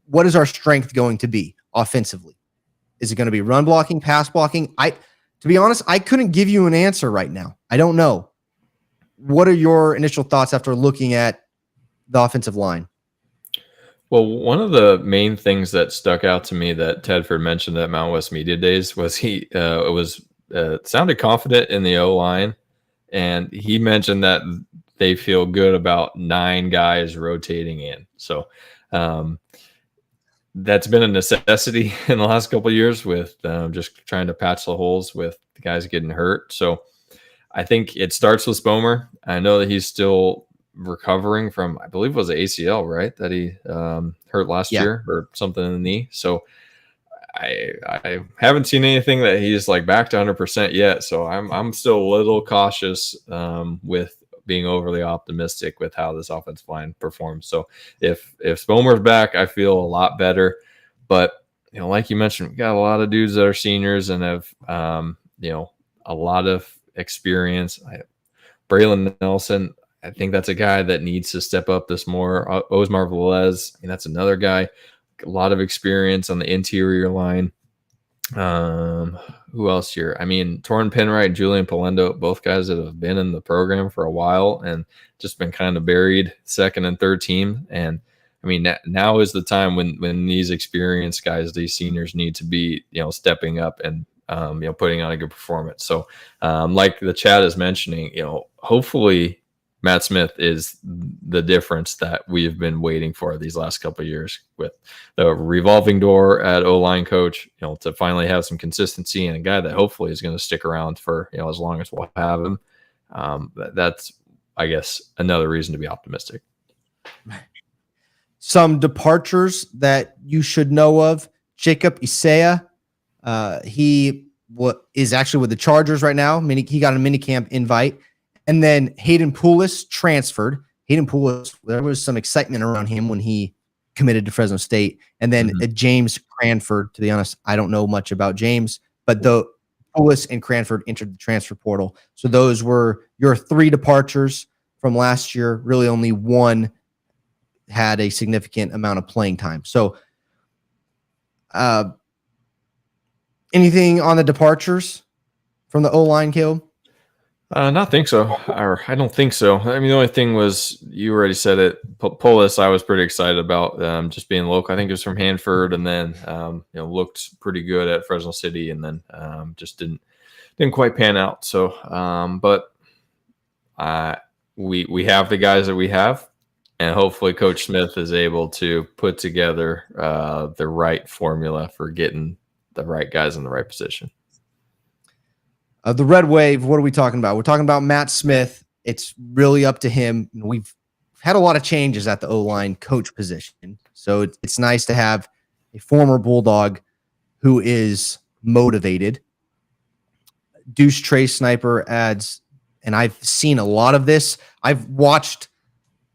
What is our strength going to be offensively? Is it going to be run blocking, pass blocking? To be honest, I couldn't give you an answer right now. I don't know. What are your initial thoughts after looking at the offensive line? Well, one of the main things that stuck out to me that Tedford mentioned at Mount West Media Days was he sounded confident in the O-line, and he mentioned that they feel good about 9 guys rotating in. So that's been a necessity in the last couple of years with just trying to patch the holes with the guys getting hurt. So I think it starts with Spomer. I know that he's still recovering from, I believe it was an ACL, right? That he hurt last year or something in the knee. So I haven't seen anything that he's like back to 100% yet. So I'm still a little cautious with being overly optimistic with how this offensive line performs. So if Spomer's back, I feel a lot better. But like you mentioned, we got a lot of dudes that are seniors and have a lot of experience. Braylon Nelson, I think that's a guy that needs to step up this more. Osmar Velez, that's another guy, a lot of experience on the interior line. Who else here? Torrin Penwright, Julian Polendo, both guys that have been in the program for a while and just been kind of buried second and third team. And now is the time when these experienced guys, these seniors, need to be stepping up and putting on a good performance. So like the chat is mentioning, hopefully Matt Smith is the difference that we've been waiting for these last couple of years with the revolving door at O-line coach, to finally have some consistency and a guy that hopefully is going to stick around for, as long as we'll have him. That's, I guess, another reason to be optimistic. Some departures that you should know of: Jacob Isaiah. He is actually with the Chargers right now. He got a minicamp invite. And then Hayden Poulis transferred. Hayden Poulis, there was some excitement around him when he committed to Fresno State. And then James Cranford. To be honest, I don't know much about James, but Poulis and Cranford entered the transfer portal. So those were your 3 departures from last year. Really only one had a significant amount of playing time. So anything on the departures from the O-line, Caleb? Not think so, or I don't think so. The only thing was, you already said it, Polis, I was pretty excited about just being local. I think it was from Hanford, and then looked pretty good at Fresno City, and then just didn't didn't quite pan out. So, but we have the guys that we have, and hopefully Coach Smith is able to put together the right formula for getting the right guys in the right position. The Red Wave, what are we talking about? We're talking about Matt Smith. It's really up to him. We've had a lot of changes at the O-line coach position, so it's nice to have a former Bulldog who is motivated. Deuce Trey Sniper adds, and I've seen a lot of this. I've watched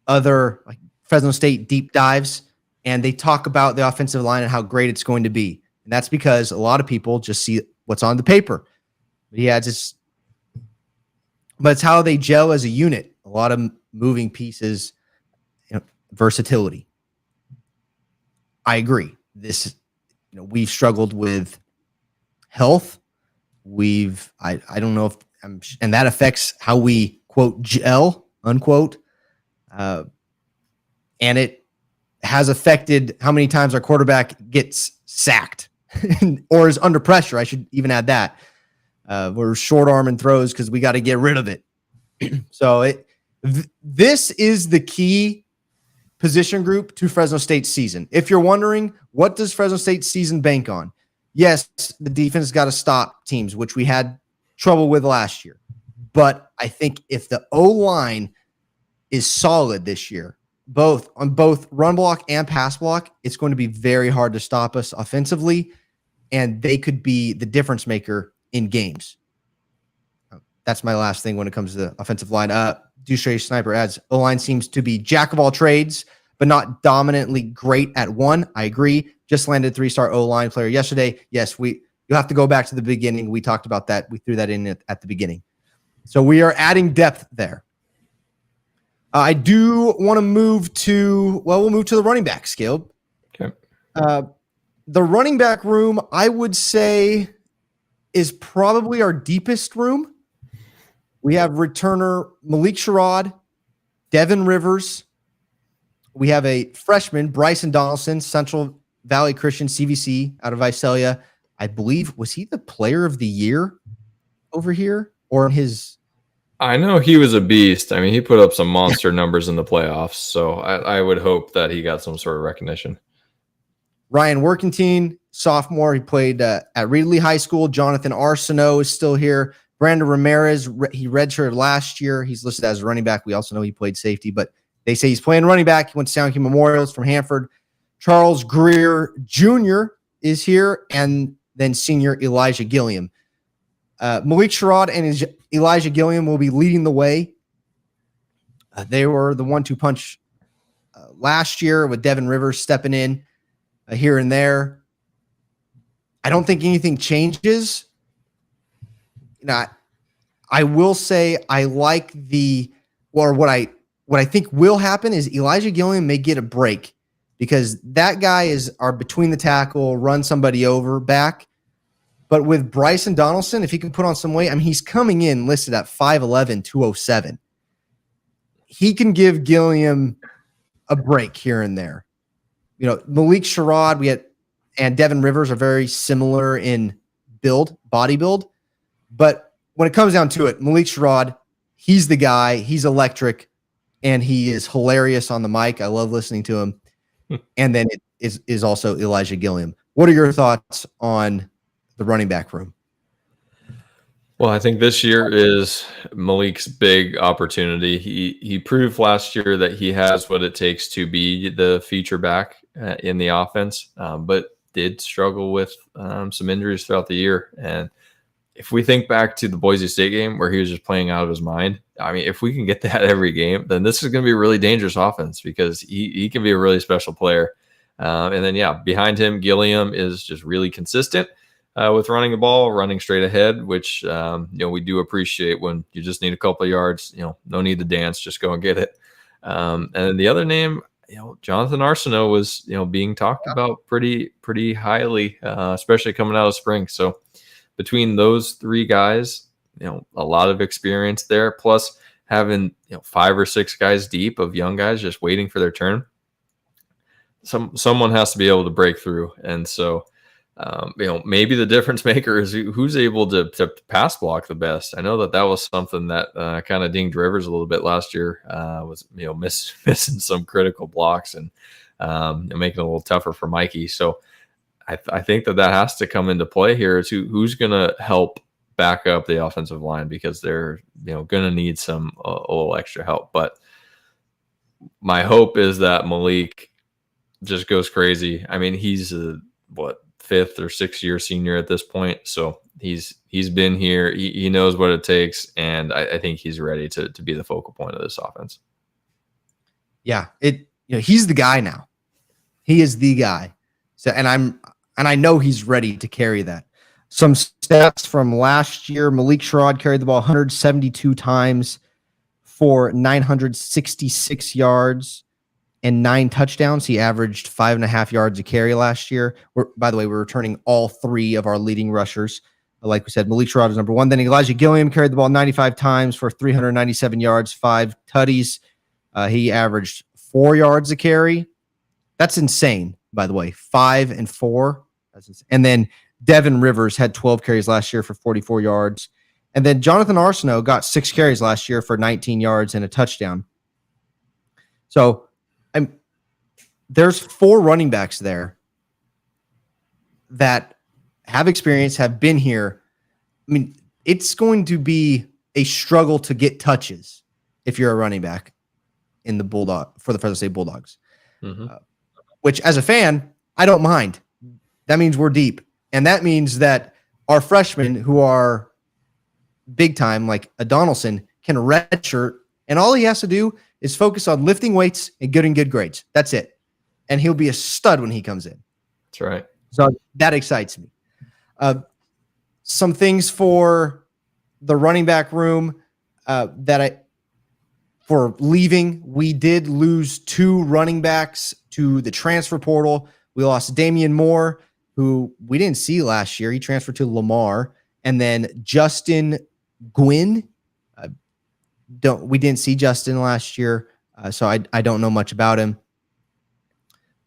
other like Fresno State deep dives, and they talk about the offensive line and how great it's going to be. And that's because a lot of people just see what's on the paper. He adds this, but it's how they gel as a unit. A lot of moving pieces, versatility. I agree. We've struggled with health. I don't know if and that affects how we quote gel unquote. And it has affected how many times our quarterback gets sacked or is under pressure. I should even add that. We're short arm and throws because we got to get rid of it. So this is the key position group to Fresno State's season. If you're wondering, what does Fresno State's season bank on? Yes, the defense got to stop teams, which we had trouble with last year. But I think if the O-line is solid this year, on both run block and pass block, it's going to be very hard to stop us offensively, and they could be the difference maker in games. That's my last thing when it comes to the offensive line. Deuce Trey Sniper adds, O-line seems to be jack of all trades, but not dominantly great at one. I agree. Just landed 3-star O-line player yesterday. Yes, you'll have to go back to the beginning. We talked about that. We threw that in at the beginning. So we are adding depth there. I do want to move to the running back, Skilled. Okay. The running back room, I would say, is probably our deepest room. We have returner Malik Sherrod, Devin Rivers. We have a freshman, Bryson Donaldson, Central Valley Christian CVC out of Visalia. I believe, was he the player of the year over here or in his? I know he was a beast. I mean, he put up some monster numbers in the playoffs, so I would hope that he got some sort of recognition. Ryan Workentine, sophomore. He played at Reedley High School. Jonathan Arsenault is still here. Brandon Ramirez, he redshirted last year. He's listed as a running back. We also know he played safety, but they say he's playing running back. He went to Sound King Memorials from Hanford. Charles Greer Jr. is here, and then senior Elijah Gilliam. Malik Sherrod and Elijah Gilliam will be leading the way. They were the 1-2 punch last year with Devin Rivers stepping in here and there. I don't think anything changes. I will say I like what I think will happen is Elijah Gilliam may get a break because that guy is our between the tackle, run somebody over back. But with Bryson Donaldson, if he can put on some weight, I mean, he's coming in listed at 5'11", 207. He can give Gilliam a break here and there. Malik Sherrod and Devin Rivers are very similar in body build. But when it comes down to it, Malik Sherrod, he's the guy. He's electric, and he is hilarious on the mic. I love listening to him. And then it is also Elijah Gilliam. What are your thoughts on the running back room? Well, I think this year is Malik's big opportunity. He proved last year that he has what it takes to be the feature back in the offense, but did struggle with some injuries throughout the year. And if we think back to the Boise State game where he was just playing out of his mind, I mean, if we can get that every game, then this is going to be a really dangerous offense because he can be a really special player. And then, behind him, Gilliam is just really consistent with running the ball, running straight ahead, which, we do appreciate when you just need a couple of yards, no need to dance, just go and get it. And then the other name, Jonathan Arsenault was, being talked about pretty highly, especially coming out of spring. So between those three guys, a lot of experience there, plus having 5 or 6 guys deep of young guys just waiting for their turn. Someone has to be able to break through, and so maybe the difference maker is who's able to pass block the best. I know that was something that kind of dinged Rivers a little bit last year, was, missing some critical blocks and making it a little tougher for Mikey. So I think that has to come into play here, is who's going to help back up the offensive line, because they're, going to need some a little extra help. But my hope is that Malik just goes crazy. I mean, he's fifth or sixth year senior at this point, so he's been here. He knows what it takes, and I think he's ready to be the focal point of this offense. Yeah, he's the guy now. He is the guy. So, and I know he's ready to carry that. Some stats from last year: Malik Sherrod carried the ball 172 times for 966 yards and 9 touchdowns. He averaged 5.5 yards a carry last year. By the way, we're returning all 3 of our leading rushers. Like we said, Malik Sherrod is number 1. Then Elijah Gilliam carried the ball 95 times for 397 yards, 5 tutties. He averaged 4 yards a carry. That's insane, by the way. 5 and 4. That's insane. And then Devin Rivers had 12 carries last year for 44 yards. And then Jonathan Arsenault got 6 carries last year for 19 yards and a touchdown. So there's 4 running backs there that have experience, have been here. I mean, it's going to be a struggle to get touches if you're a running back in the for the Fresno State Bulldogs, which as a fan, I don't mind. That means we're deep. And that means that our freshmen who are big time, like a Donaldson, can redshirt, and all he has to do is focus on lifting weights and getting good grades. That's it. And he'll be a stud when he comes in. That's right. So that excites me. Some things for the running back room for leaving. We did lose 2 running backs to the transfer portal. We lost Damian Moore, who we didn't see last year. He transferred to Lamar. And then Justin Gwynn. We didn't see Justin last year, so I don't know much about him.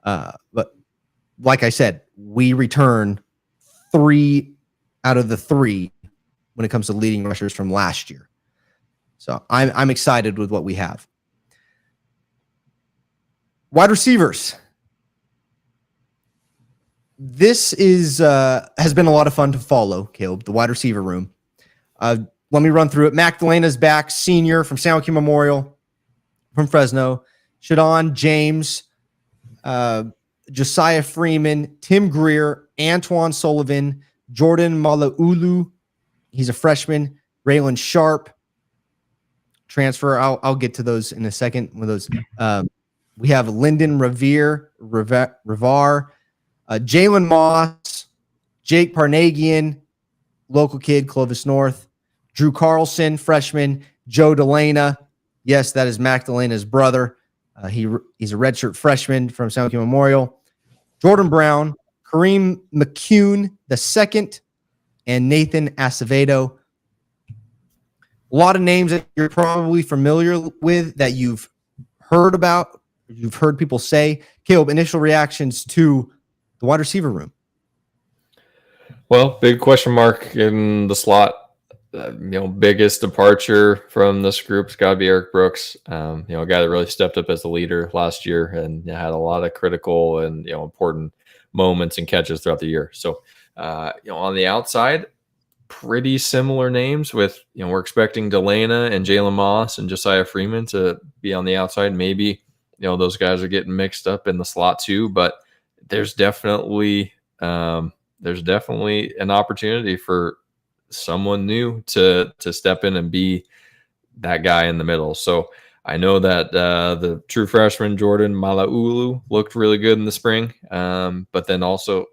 But like I said, we return 3 out of the 3 when it comes to leading rushers from last year. So I'm excited with what we have. Wide receivers. This has been a lot of fun to follow, Caleb, the wide receiver room. Let me run through it. Magdalena's back, senior from San Joaquin Memorial from Fresno. Shadon James, Josiah Freeman, Tim Greer, Antoine Sullivan, Jordan Malaulu. He's a freshman. Raylan Sharp, transfer. I'll get to those in a second. With those, we have Lyndon Rivar, Jalen Moss, Jake Parnagian, local kid, Clovis North, Drew Carlson, freshman, Joe Delana. Yes, that is Magdalena's brother. He's a redshirt freshman from San Joaquin Memorial. Jordan Brown, Kareem McCune II, and Nathan Acevedo. A lot of names that you're probably familiar with that you've heard about, you've heard people say. Caleb, initial reactions to the wide receiver room. Well, big question mark in the slot. Biggest departure from this group's got to be Eric Brooks. A guy that really stepped up as the leader last year and had a lot of critical and important moments and catches throughout the year. So, on the outside, pretty similar names with we're expecting Delana and Jalen Moss and Josiah Freeman to be on the outside. Maybe those guys are getting mixed up in the slot too, but there's definitely an opportunity for someone new to step in and be that guy in the middle. So I know that the true freshman Jordan Malaulu looked really good in the spring, but then also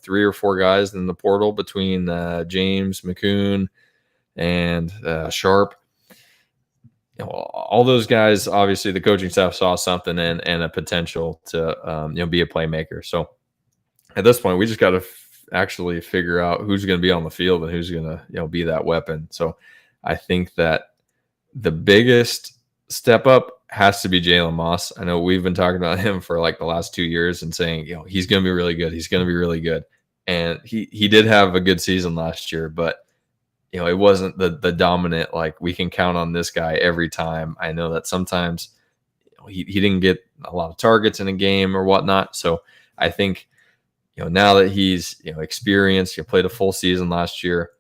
3 or 4 guys in the portal between James McCune and Sharp. All those guys, obviously the coaching staff saw something and a potential to be a playmaker. So at this point, we just got to actually figure out who's going to be on the field and who's going to be that weapon. So I think that the biggest step up has to be Jalen Moss. I know we've been talking about him for like the last 2 years and saying he's going to be really good. He's going to be really good. And he did have a good season last year, but it wasn't the dominant, like, we can count on this guy every time. I know that sometimes he didn't get a lot of targets in a game or whatnot. So I think, now that he's, experienced, played a full season last year,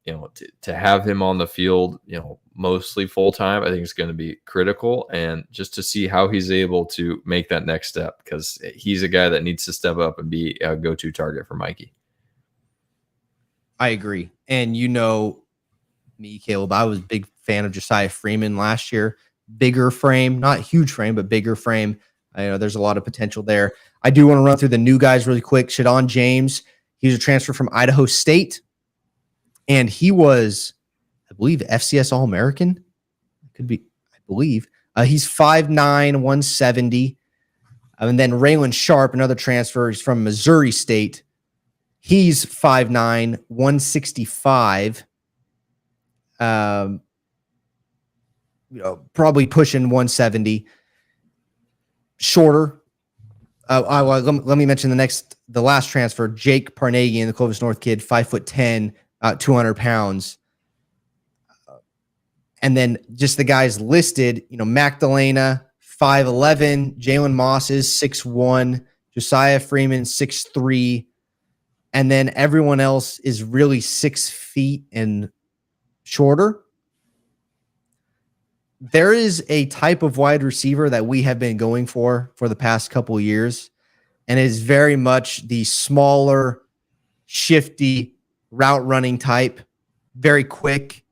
to have him on the field, mostly full time, I think it's going to be critical. And just to see how he's able to make that next step, because he's a guy that needs to step up and be a go-to target for Mikey. I agree. And me, Caleb, I was a big fan of Josiah Freeman last year. Bigger frame, not huge frame, but bigger frame. I know there's a lot of potential there. I do want to run through the new guys really quick. Shadon James, he's a transfer from Idaho State. And he was, I believe, FCS All-American. Could be, I believe. He's 5'9", 170. And then Raylan Sharp, another transfer, he's from Missouri State. He's 5'9", 165. Probably pushing 170. Shorter. Let me mention the last transfer, Jake Parnagian, the Clovis North kid, 5'10", 200 pounds. And then just the guys listed, Magdalena, 5'11", Jalen Moss is 6'1", Josiah Freeman, 6'3", and then everyone else is really 6 feet and shorter. There is a type of wide receiver that we have been going for the past couple of years, and it is very much the smaller, shifty, route running type, very quick,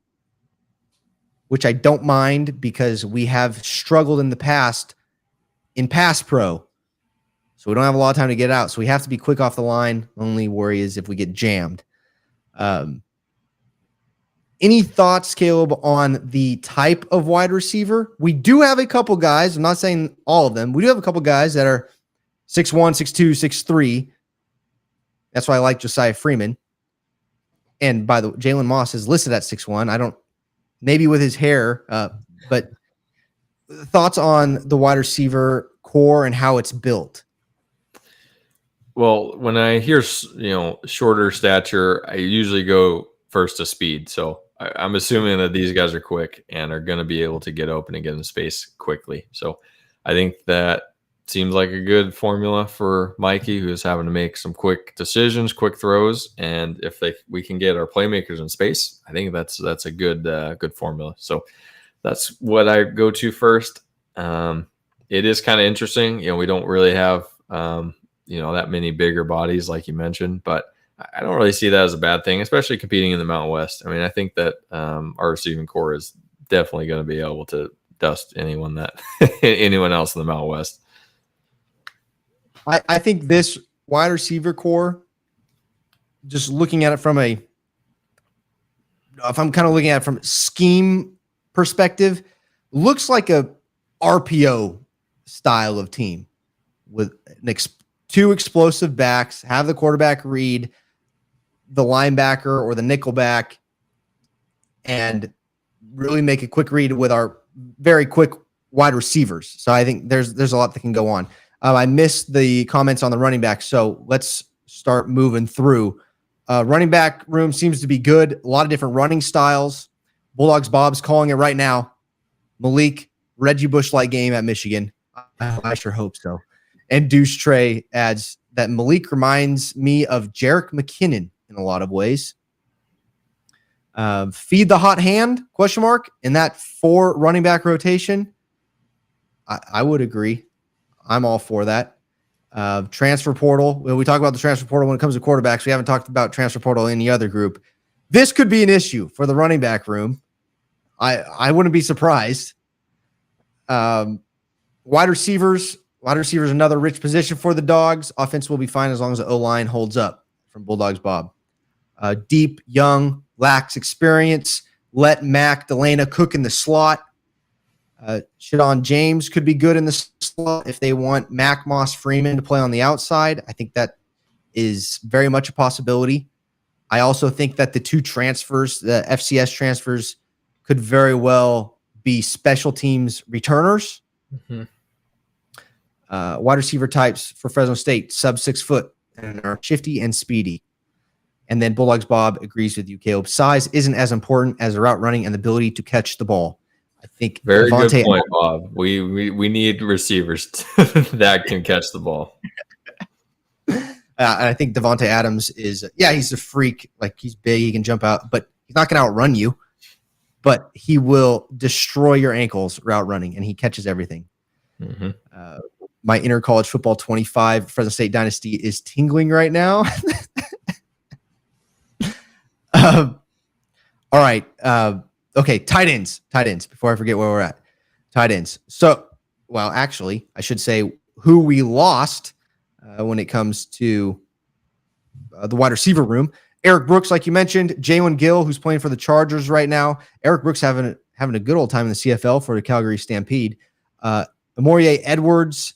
which I don't mind because we have struggled in the past in pass pro. So we don't have a lot of time to get out. So we have to be quick off the line. Only worry is if we get jammed. Any thoughts, Caleb, on the type of wide receiver? We do have a couple guys. I'm not saying all of them. We do have a couple guys that are 6'1", 6'2", 6'3". That's why I like Josiah Freeman. And by the way, Jalen Moss is listed at 6'1". Maybe with his hair, but thoughts on the wide receiver core and how it's built? Well, when I hear, shorter stature, I usually go first to speed. So I'm assuming that these guys are quick and are going to be able to get open and get in space quickly. So I think that seems like a good formula for Mikey, who's having to make some quick decisions, quick throws. And if we can get our playmakers in space, I think that's a good formula. So that's what I go to first. It is kind of interesting. We don't really have, that many bigger bodies like you mentioned, but I don't really see that as a bad thing, especially competing in the Mountain West. I mean, I think that our receiving core is definitely going to be able to dust anyone else in the Mountain West. I think this wide receiver core, just looking at it if I'm kind of looking at it from scheme perspective, looks like a RPO style of team with two explosive backs, have the quarterback read the linebacker or the nickel back, and really make a quick read with our very quick wide receivers. So I think there's a lot that can go on. I missed the comments on the running back, so let's start moving through. Running back room seems to be good. A lot of different running styles. Bulldogs Bob's calling it right now. Malik, Reggie Bush-like game at Michigan. I sure hope so. And Deuce Trey adds that Malik reminds me of Jerick McKinnon in a lot of ways. Feed the hot hand, ? In that 4 running back rotation. I would agree. I'm all for that. Transfer portal. When we talk about the transfer portal when it comes to quarterbacks, we haven't talked about transfer portal in any other group. This could be an issue for the running back room. I wouldn't be surprised. Wide receivers, another rich position for the Dogs. Offense will be fine as long as the O-line holds up from Bulldogs Bob. Deep, young, lacks experience. Let Magdalena cook in the slot. Shadon James could be good in the slot if they want Mac Moss Freeman to play on the outside. I think that is very much a possibility. I also think that the 2 transfers, the FCS transfers, could very well be special teams returners. Mm-hmm. Wide receiver types for Fresno State, sub 6 foot, and are shifty and speedy. And then Bulldogs Bob agrees with you, Caleb. Size isn't as important as the route running and the ability to catch the ball. I think very good point, Bob. We need receivers that can catch the ball. And I think Devontae Adams is, he's a freak. Like, he's big, he can jump out, but he's not going to outrun you. But he will destroy your ankles route running, and he catches everything. Mm-hmm. My inner college football 25 Fresno State dynasty is tingling right now. All right. Okay, tight ends. Before I forget where we're at. Tight ends. So, well, actually, I should say who we lost when it comes to the wide receiver room. Eric Brooks, like you mentioned, Jalen Gill, who's playing for the Chargers right now. Eric Brooks having a good old time in the CFL for the Calgary Stampede. Amorie Edwards,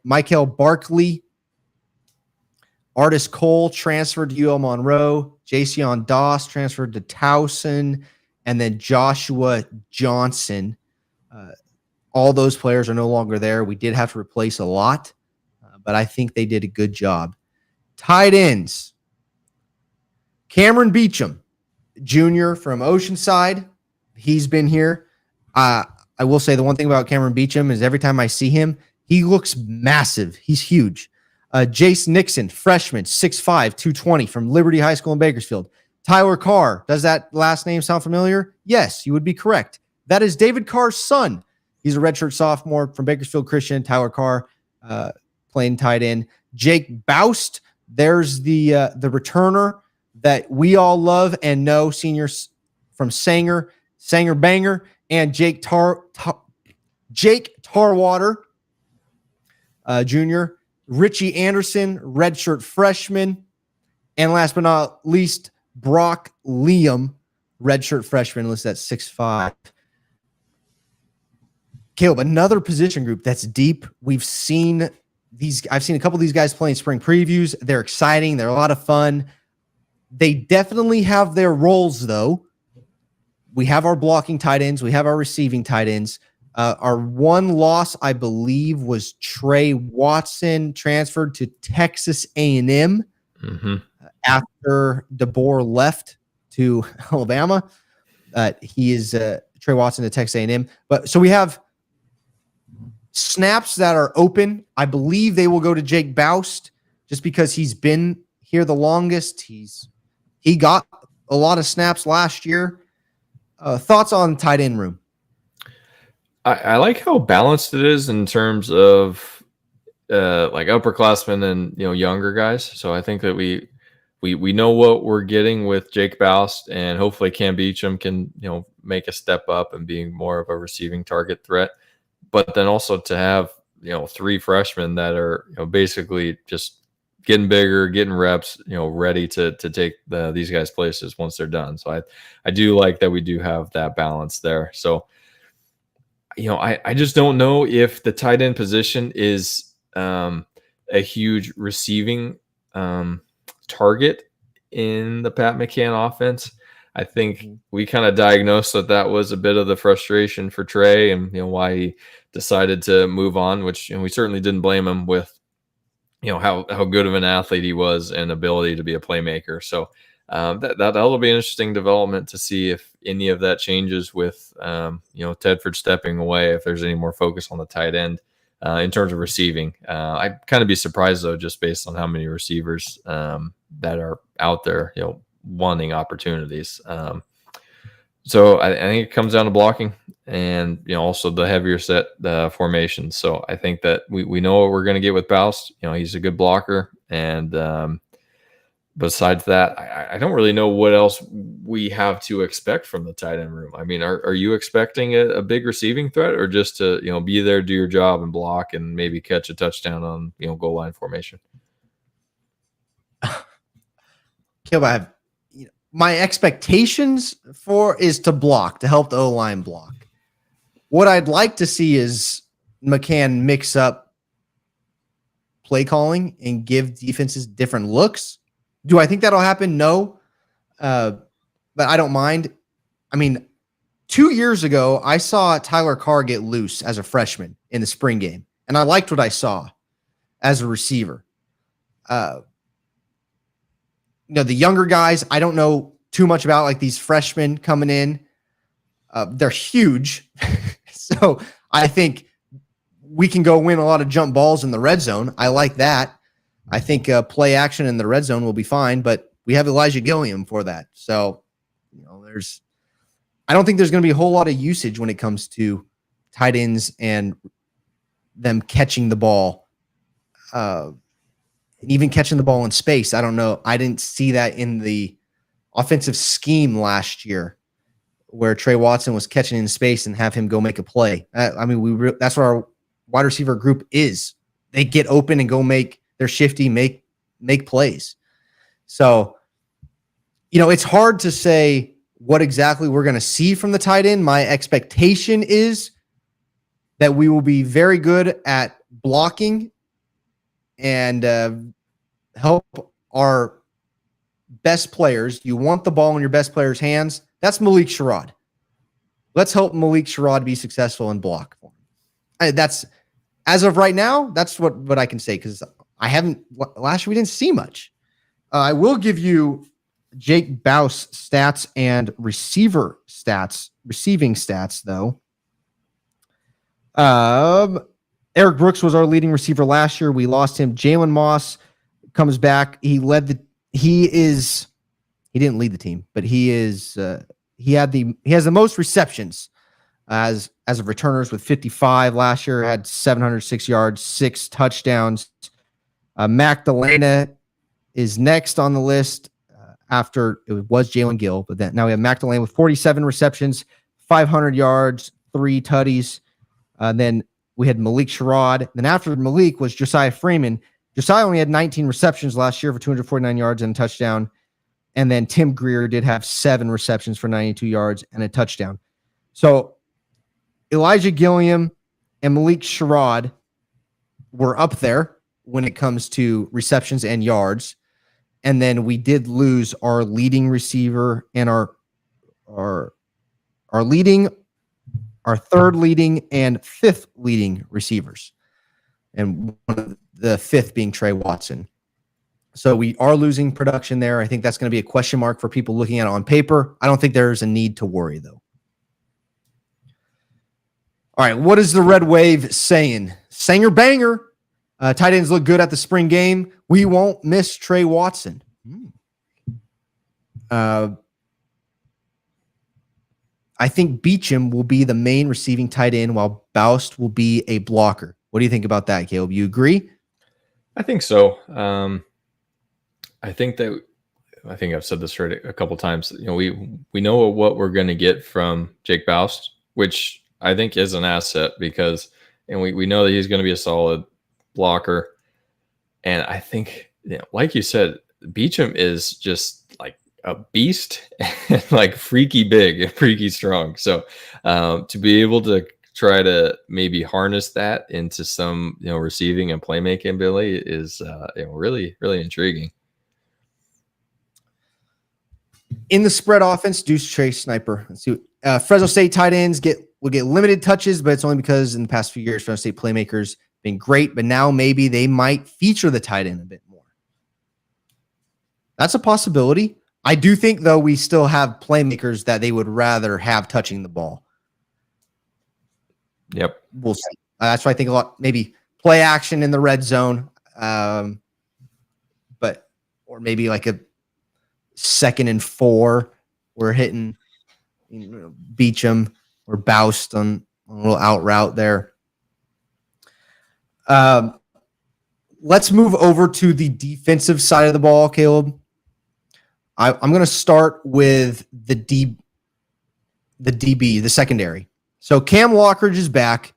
Michael Barkley, Artis Cole transferred to UL Monroe, Jason Doss transferred to Towson, and then Joshua Johnson. All those players are no longer there. We did have to replace a lot, but I think they did a good job. Tight ends. Cameron Beecham, Jr. from Oceanside. He's been here. I will say the one thing about Cameron Beecham is every time I see him, he looks massive. He's huge. Jace Nixon, freshman, 6'5", 220 from Liberty High School in Bakersfield. Tyler Carr, does that last name sound familiar? Yes, you would be correct. That is David Carr's son. He's a redshirt sophomore from Bakersfield Christian. Tyler Carr playing tight end. Jake Boust, there's the returner that we all love and know, seniors from Sanger Banger, and Jake Tarwater, Jr., Richie Anderson, redshirt freshman, and last but not least, Brock Liam, redshirt freshman, listed at 6'5". Caleb, another position group that's deep. I've seen a couple of these guys playing spring previews. They're exciting. They're a lot of fun. They definitely have their roles, though. We have our blocking tight ends. We have our receiving tight ends. Our one loss, I believe, was Trey Watson, transferred to Texas A&M after DeBoer left to Alabama. He is Trey Watson to Texas A&M. But so we have snaps that are open. I believe they will go to Jake Boust just because he's been here the longest. He got a lot of snaps last year. Thoughts on tight end room? I like how balanced it is in terms of like upperclassmen and younger guys. So I think that we know what we're getting with Jake Boust, and hopefully Cam Beecham can make a step up and being more of a receiving target threat. But then also to have 3 freshmen that are basically just getting bigger, getting reps, ready to take these guys' places once they're done. So I do like that we do have that balance there. So I just don't know if the tight end position is a huge receiving target in the Pat McCann offense. I think we kind of diagnosed that was a bit of the frustration for Trey, and why he decided to move on, which we certainly didn't blame him with how good of an athlete he was and ability to be a playmaker. So that'll be an interesting development to see if any of that changes with Tedford stepping away, if there's any more focus on the tight end in terms of receiving. I'd kind of be surprised though, just based on how many receivers that are out there wanting opportunities. So I think it comes down to blocking and also the heavier set formation. So I think that we know what we're going to get with Boust. He's a good blocker, and besides that, I don't really know what else we have to expect from the tight end room. I mean, are you expecting a big receiving threat, or just to be there, do your job, and block, and maybe catch a touchdown on goal line formation? Caleb, I have my expectations is to block, to help the O-line block. What I'd like to see is McCann mix up play calling and give defenses different looks. Do I think that'll happen? No. But I don't mind. I mean, 2 years ago, I saw Tyler Carr get loose as a freshman in the spring game, and I liked what I saw as a receiver. the younger guys, I don't know too much about, like these freshmen coming in. They're huge. So I think we can go win a lot of jump balls in the red zone. I like that. I think play action in the red zone will be fine, but we have Elijah Gilliam for that. So, I don't think there's going to be a whole lot of usage when it comes to tight ends and them catching the ball, and even catching the ball in space. I don't know. I didn't see that in the offensive scheme last year, where Trey Watson was catching in space and have him go make a play. That's what our wide receiver group is. They get open and go they're shifty, make plays. So, it's hard to say what exactly we're going to see from the tight end. My expectation is that we will be very good at blocking and help our best players. You want the ball in your best players' hands. That's Malik Sherrod. Let's help Malik Sherrod be successful and block for him. That's, as of right now, that's what I can say, because last year we didn't see much. I will give you Jake Baus stats and receiving stats, though. Eric Brooks was our leading receiver last year. We lost him. Jalen Moss comes back. He didn't lead the team, but he has the most receptions as of returners with 55 last year, had 706 yards, 6 touchdowns. Mac Delana is next on the list after it was Jalen Gill, but then now we have Mac Delana with 47 receptions, 500 yards, 3 tutties. Then we had Malik Sherrod. Then after Malik was Josiah Freeman. Josiah only had 19 receptions last year for 249 yards and a touchdown. And then Tim Greer did have 7 receptions for 92 yards and a touchdown. So Elijah Gilliam and Malik Sherrod were up there when it comes to receptions and yards. And then we did lose our leading receiver and our third leading and 5th leading receivers. And one of the 5th being Trey Watson. So we are losing production there. I think that's going to be a question mark for people looking at it on paper. I don't think there's a need to worry, though. All right, what is the Red Wave saying? Sanger banger. Tight ends look good at the spring game. We won't miss Trey Watson. I think Beecham will be the main receiving tight end while Baust will be a blocker. What do you think about that, Caleb? You agree? I think so. I think I've said this a couple times. We know what we're going to get from Jake Baust, which I think is an asset because, and we know that he's going to be a solid blocker. And I think, like you said, Beecham is just like a beast and like freaky big and freaky strong. So to be able to try to maybe harness that into some, receiving and playmaking ability is really, really intriguing. In the spread offense, Deuce Trey Sniper. Let's see. Fresno State tight ends will get limited touches, but it's only because in the past few years, Fresno State playmakers been great, but now maybe they might feature the tight end a bit more. That's a possibility. I do think, though, we still have playmakers that they would rather have touching the ball. Yep. We'll see. That's why I think a lot, maybe play action in the red zone, or maybe like a 2nd and 4, we're hitting Beecham or Baust on a little out route there. Let's move over to the defensive side of the ball, Caleb. I'm going to start with the DB, the secondary. So Cam Lockridge is back.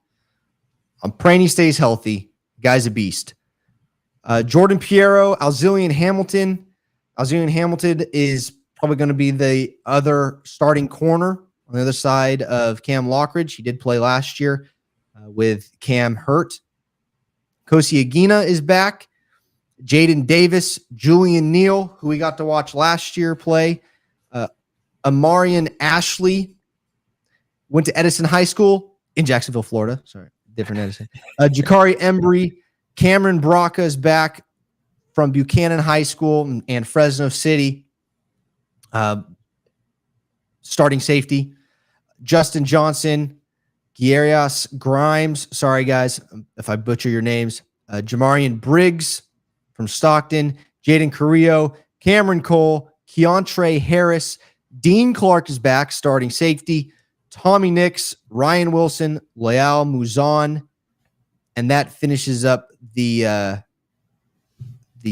I'm praying he stays healthy. The guy's a beast. Jordan Piero, Alzillian Hamilton. Alzillian Hamilton is probably going to be the other starting corner on the other side of Cam Lockridge. He did play last year with Cam hurt. Kosi Agina is back. Jaden Davis, Julian Neal, who we got to watch last year play. Amarian Ashley went to Edison High School in Jacksonville, Florida. Sorry, different Edison. Jakari Embry, Cameron Braca is back. from Buchanan High School and Fresno City, starting safety. Justin Johnson, Guerrias Grimes, sorry guys if I butcher your names, Jamarian Briggs from Stockton, Jaden Carrillo, Cameron Cole, Keontre Harris, Dean Clark is back, starting safety, Tommy Nix, Ryan Wilson, Leal Muzan, and that finishes up the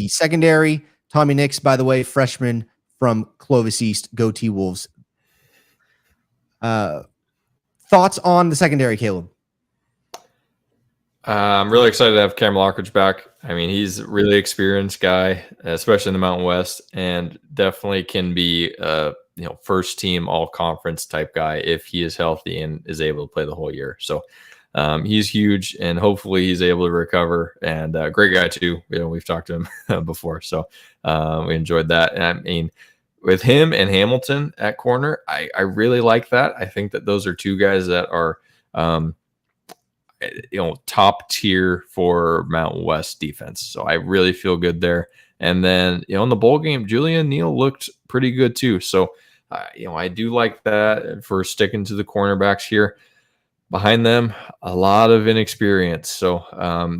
secondary. Tommy Nix, by the way, freshman from Clovis East, go T-Wolves. Thoughts on the secondary, Caleb? I'm really excited to have Cam Lockridge back. I mean, he's a really experienced guy, especially in the Mountain West, and definitely can be first team all conference type guy if he is healthy and is able to play the whole year. So he's huge, and hopefully he's able to recover. And great guy too. We've talked to him before, so we enjoyed that. And I mean, with him and Hamilton at corner, I really like that. I think that those are two guys that are top tier for Mountain West defense. So I really feel good there. And then, in the bowl game, Julian Neal looked pretty good too. So, I do like that for sticking to the cornerbacks here. Behind them, a lot of inexperience. So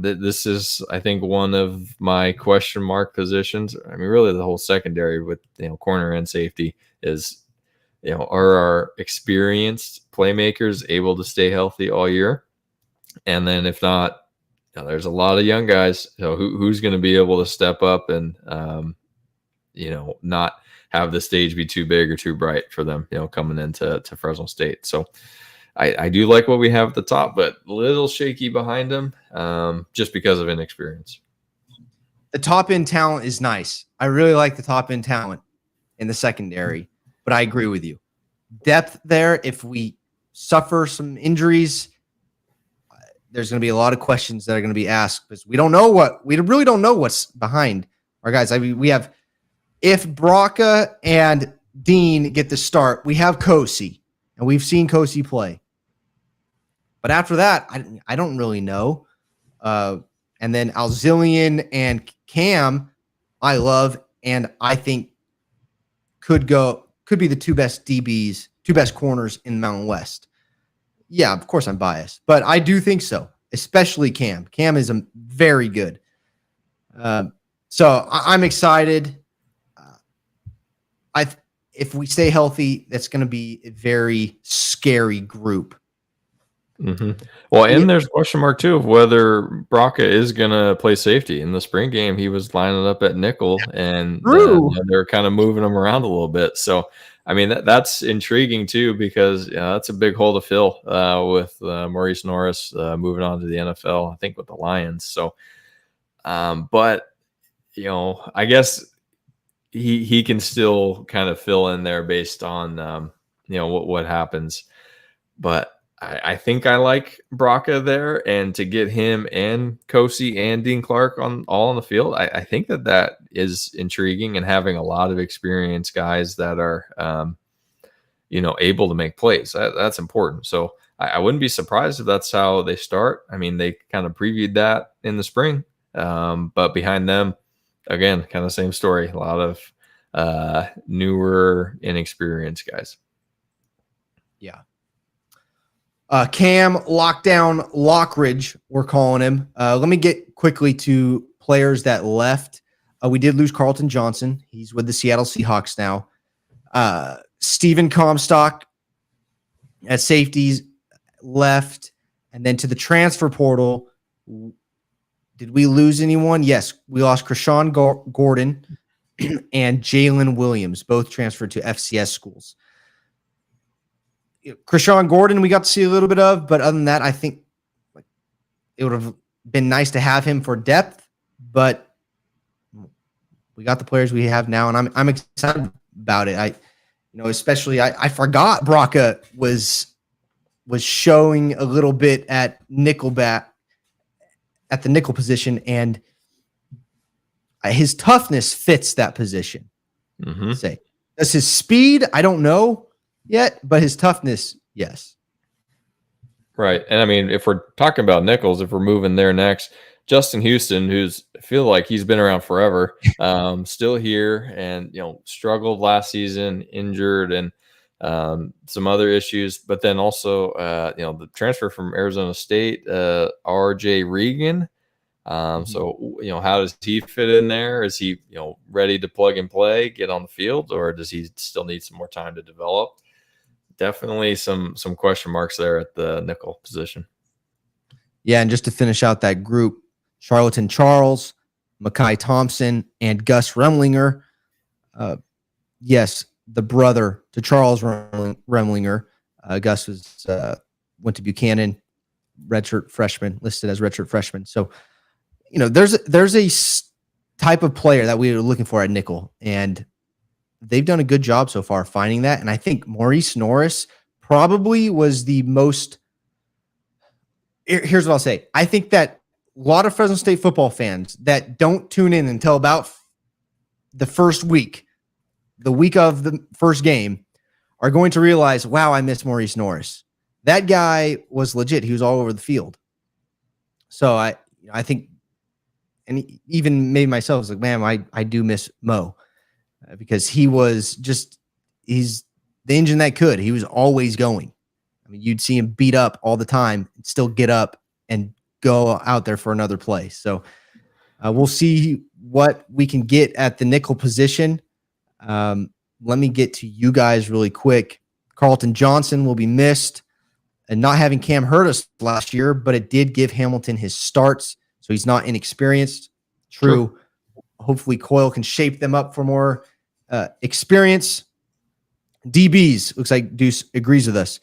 this is, I think, one of my question mark positions. I mean, really the whole secondary with, corner and safety is, are our experienced playmakers able to stay healthy all year? And then if not, there's a lot of young guys. So who's going to be able to step up and, not have the stage be too big or too bright for them, coming into Fresno State. So I do like what we have at the top, but a little shaky behind them just because of inexperience. The top end talent is nice. I really like the top end talent in the secondary, but I agree with you. Depth there, if we suffer some injuries, there's going to be a lot of questions that are going to be asked because we really don't know what's behind our guys. I mean, we have, if Braca and Dean get the start, we have Kosi, and we've seen Kosi play. But after that, I don't really know. And then Alzillian and Cam, I love, and I think could be the two best DBs, two best corners in Mountain West. Yeah, of course I'm biased, but I do think so, especially Cam. Cam is very good. So I'm excited. If we stay healthy, that's going to be a very scary group. Mm-hmm. Well, and there's a question mark too of whether Braca is going to play safety. In the spring game, he was lining up at nickel, and they're kind of moving him around a little bit. So, I mean, that's intriguing too, because that's a big hole to fill with Maurice Norris moving on to the NFL, I think with the Lions. So, but, I guess he can still kind of fill in there based on, what happens. But I think I like Braca there, and to get him and Kosi and Dean Clark all on the field, I think that is intriguing, and having a lot of experienced guys that are, able to make plays. That's important. So I wouldn't be surprised if that's how they start. I mean, they kind of previewed that in the spring, but behind them, again, kind of same story. A lot of newer, inexperienced guys. Yeah. Cam Lockdown Lockridge, we're calling him. Let me get quickly to players that left. We did lose Carlton Johnson. He's with the Seattle Seahawks now. Stephen Comstock at safeties left. And then to the transfer portal, did we lose anyone? Yes, we lost Krishan Gordon and Jalen Williams, both transferred to FCS schools. Krishan Gordon, we got to see a little bit of, but other than that, I think it would have been nice to have him for depth, but we got the players we have now, and I'm excited about it. Especially I forgot Braca was showing a little bit at nickelback at the nickel position, and his toughness fits that position. Mm-hmm. Does his speed? I don't know yet, but his toughness, yes. Right. And I mean, if we're talking about nickels, if we're moving there next, Justin Houston, I feel like he's been around forever, still here, and struggled last season, injured, and some other issues. But then also, the transfer from Arizona State, R.J. Regan. So how does he fit in there? Is he ready to plug and play, get on the field, or does he still need some more time to develop? Definitely some question marks there at the nickel position. Yeah, and just to finish out that group, Charlton Charles, Mekhi Thompson, and Gus Remlinger. Yes, the brother to Charles Remlinger. Gus went to Buchanan, redshirt freshman, listed as redshirt freshman. So, there's a type of player that we are looking for at nickel, and they've done a good job so far finding that. And I think Maurice Norris probably was the most. Here's what I'll say. I think that a lot of Fresno State football fans that don't tune in until about the first week, the week of the first game, are going to realize, wow, I miss Maurice Norris. That guy was legit. He was all over the field. So I think, and even maybe myself was like, man, I do miss Mo, because he's the engine that could. He was always going. I mean, you'd see him beat up all the time and still get up and go out there for another play. So we'll see what we can get at the nickel position. Let me get to you guys really quick. Carlton Johnson will be missed, and not having Cam hurt us last year, but it did give Hamilton his starts, so he's not inexperienced. True. Hopefully Coyle can shape them up for more experience. DBs, looks like Deuce agrees with us.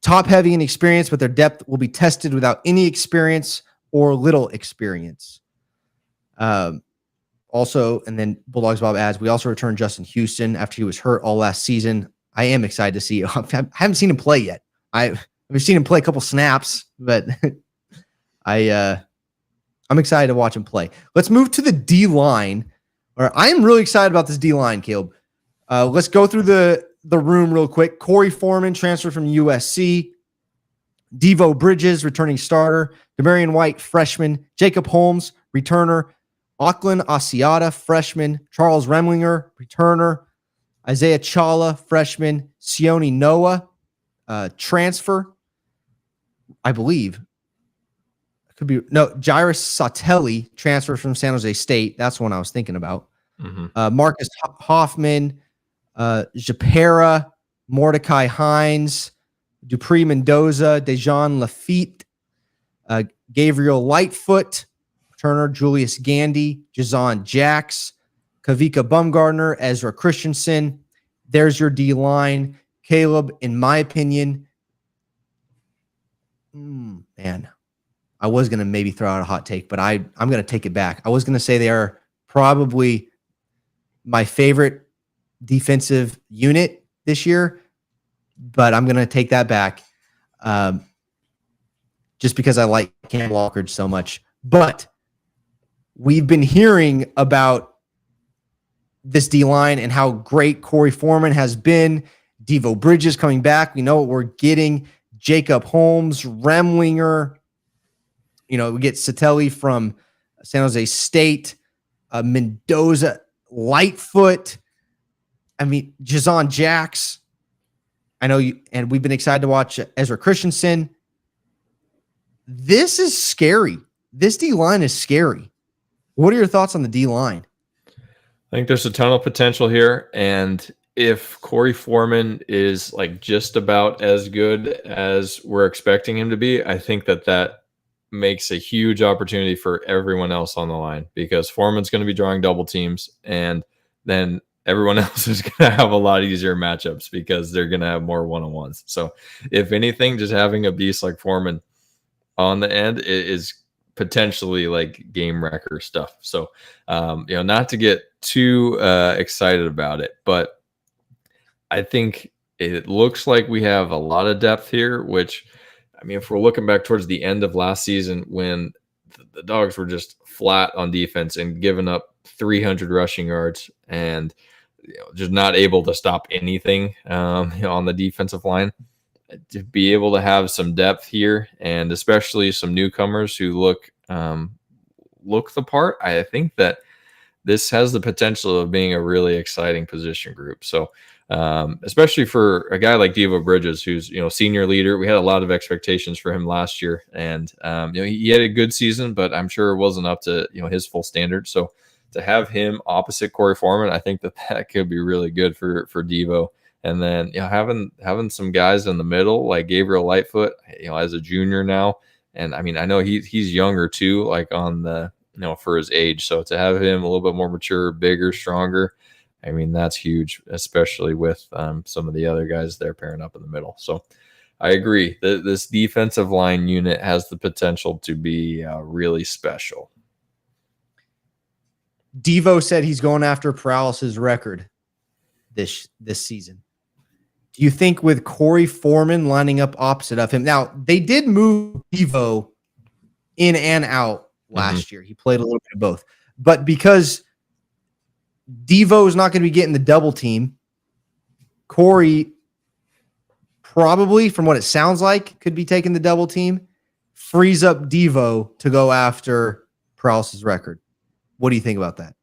Top heavy in experience, but their depth will be tested without any experience or little experience. Also, and then Bulldogs Bob adds, we also returned Justin Houston after he was hurt all last season. I am excited to see. I haven't seen him play yet. I've seen him play a couple snaps, but I'm excited to watch him play. Let's move to the D-line. All right, I am really excited about this D-line, Caleb. Let's go through the room real quick. Corey Foreman, transfer from USC. Devo Bridges, returning starter. Demarion White, freshman. Jacob Holmes, returner. Auckland Asiata, freshman. Charles Remlinger, returner. Isaiah Chala, freshman. Sione Noah, transfer, I believe. Could be Jairus Satelli, transfer from San Jose State. That's one I was thinking about. Mm-hmm. Marcus Hoffman, Japera, Mordecai Hines, Dupree Mendoza, Dejan Lafitte, Gabriel Lightfoot, Turner, Julius Gandy, Jazon Jacks, Kavika Bumgardner, Ezra Christensen. There's your D-line. Caleb, in my opinion, man, I was going to maybe throw out a hot take, but I'm going to take it back. I was going to say they are probably my favorite defensive unit this year, but I'm going to take that back just because I like Cam Walker so much. But we've been hearing about this D-line and how great Corey Foreman has been. Devo Bridges coming back. We know what we're getting. Jacob Holmes, Remlinger. We get Satelli from San Jose State, Mendoza, Lightfoot. I mean, Jazon Jacks. I know you, and we've been excited to watch Ezra Christensen. This is scary. This D-line is scary. What are your thoughts on the D-line? I think there's a ton of potential here, and if Corey Foreman is like just about as good as we're expecting him to be, I think that makes a huge opportunity for everyone else on the line, because Foreman's going to be drawing double teams, and then everyone else is going to have a lot easier matchups because they're going to have more one-on-ones. So if anything, just having a beast like Foreman on the end is potentially like game wrecker stuff. So, not to get too excited about it, but I think it looks like we have a lot of depth here, which, I mean, if we're looking back towards the end of last season when the Dogs were just flat on defense and giving up 300 rushing yards and just not able to stop anything on the defensive line, to be able to have some depth here, and especially some newcomers who look look the part, I think that this has the potential of being a really exciting position group. So, especially for a guy like Devo Bridges, who's, senior leader, we had a lot of expectations for him last year, and he had a good season, but I'm sure it wasn't up to his full standard. So to have him opposite Corey Foreman, I think that could be really good for Devo. And then having some guys in the middle like Gabriel Lightfoot, as a junior now, and I mean I know he's younger too, like on the for his age. So to have him a little bit more mature, bigger, stronger, I mean, that's huge, especially with some of the other guys there pairing up in the middle. So I agree that this defensive line unit has the potential to be really special. Devo said he's going after Paralysis' record this season. Do you think with Corey Foreman lining up opposite of him? Now, they did move Devo in and out last year. He played a little bit of both. But because Devo is not going to be getting the double team, Corey probably, from what it sounds like, could be taking the double team, frees up Devo to go after Paralysis' record. What do you think about that?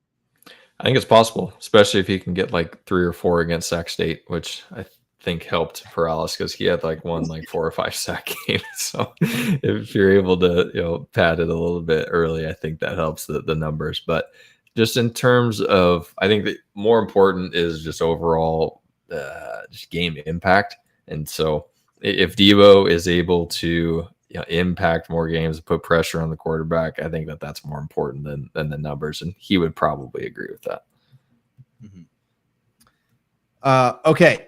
I think it's possible, especially if he can get like 3 or 4 against Sac State, which I think helped Paralysis because he had like 4 or 5 sack games. So if you're able to pad it a little bit early, I think that helps the numbers. But just in terms of, I think that more important is just overall just game impact. And so if Devo is able to impact more games, put pressure on the quarterback, I think that that's more important than the numbers, and he would probably agree with that. Okay.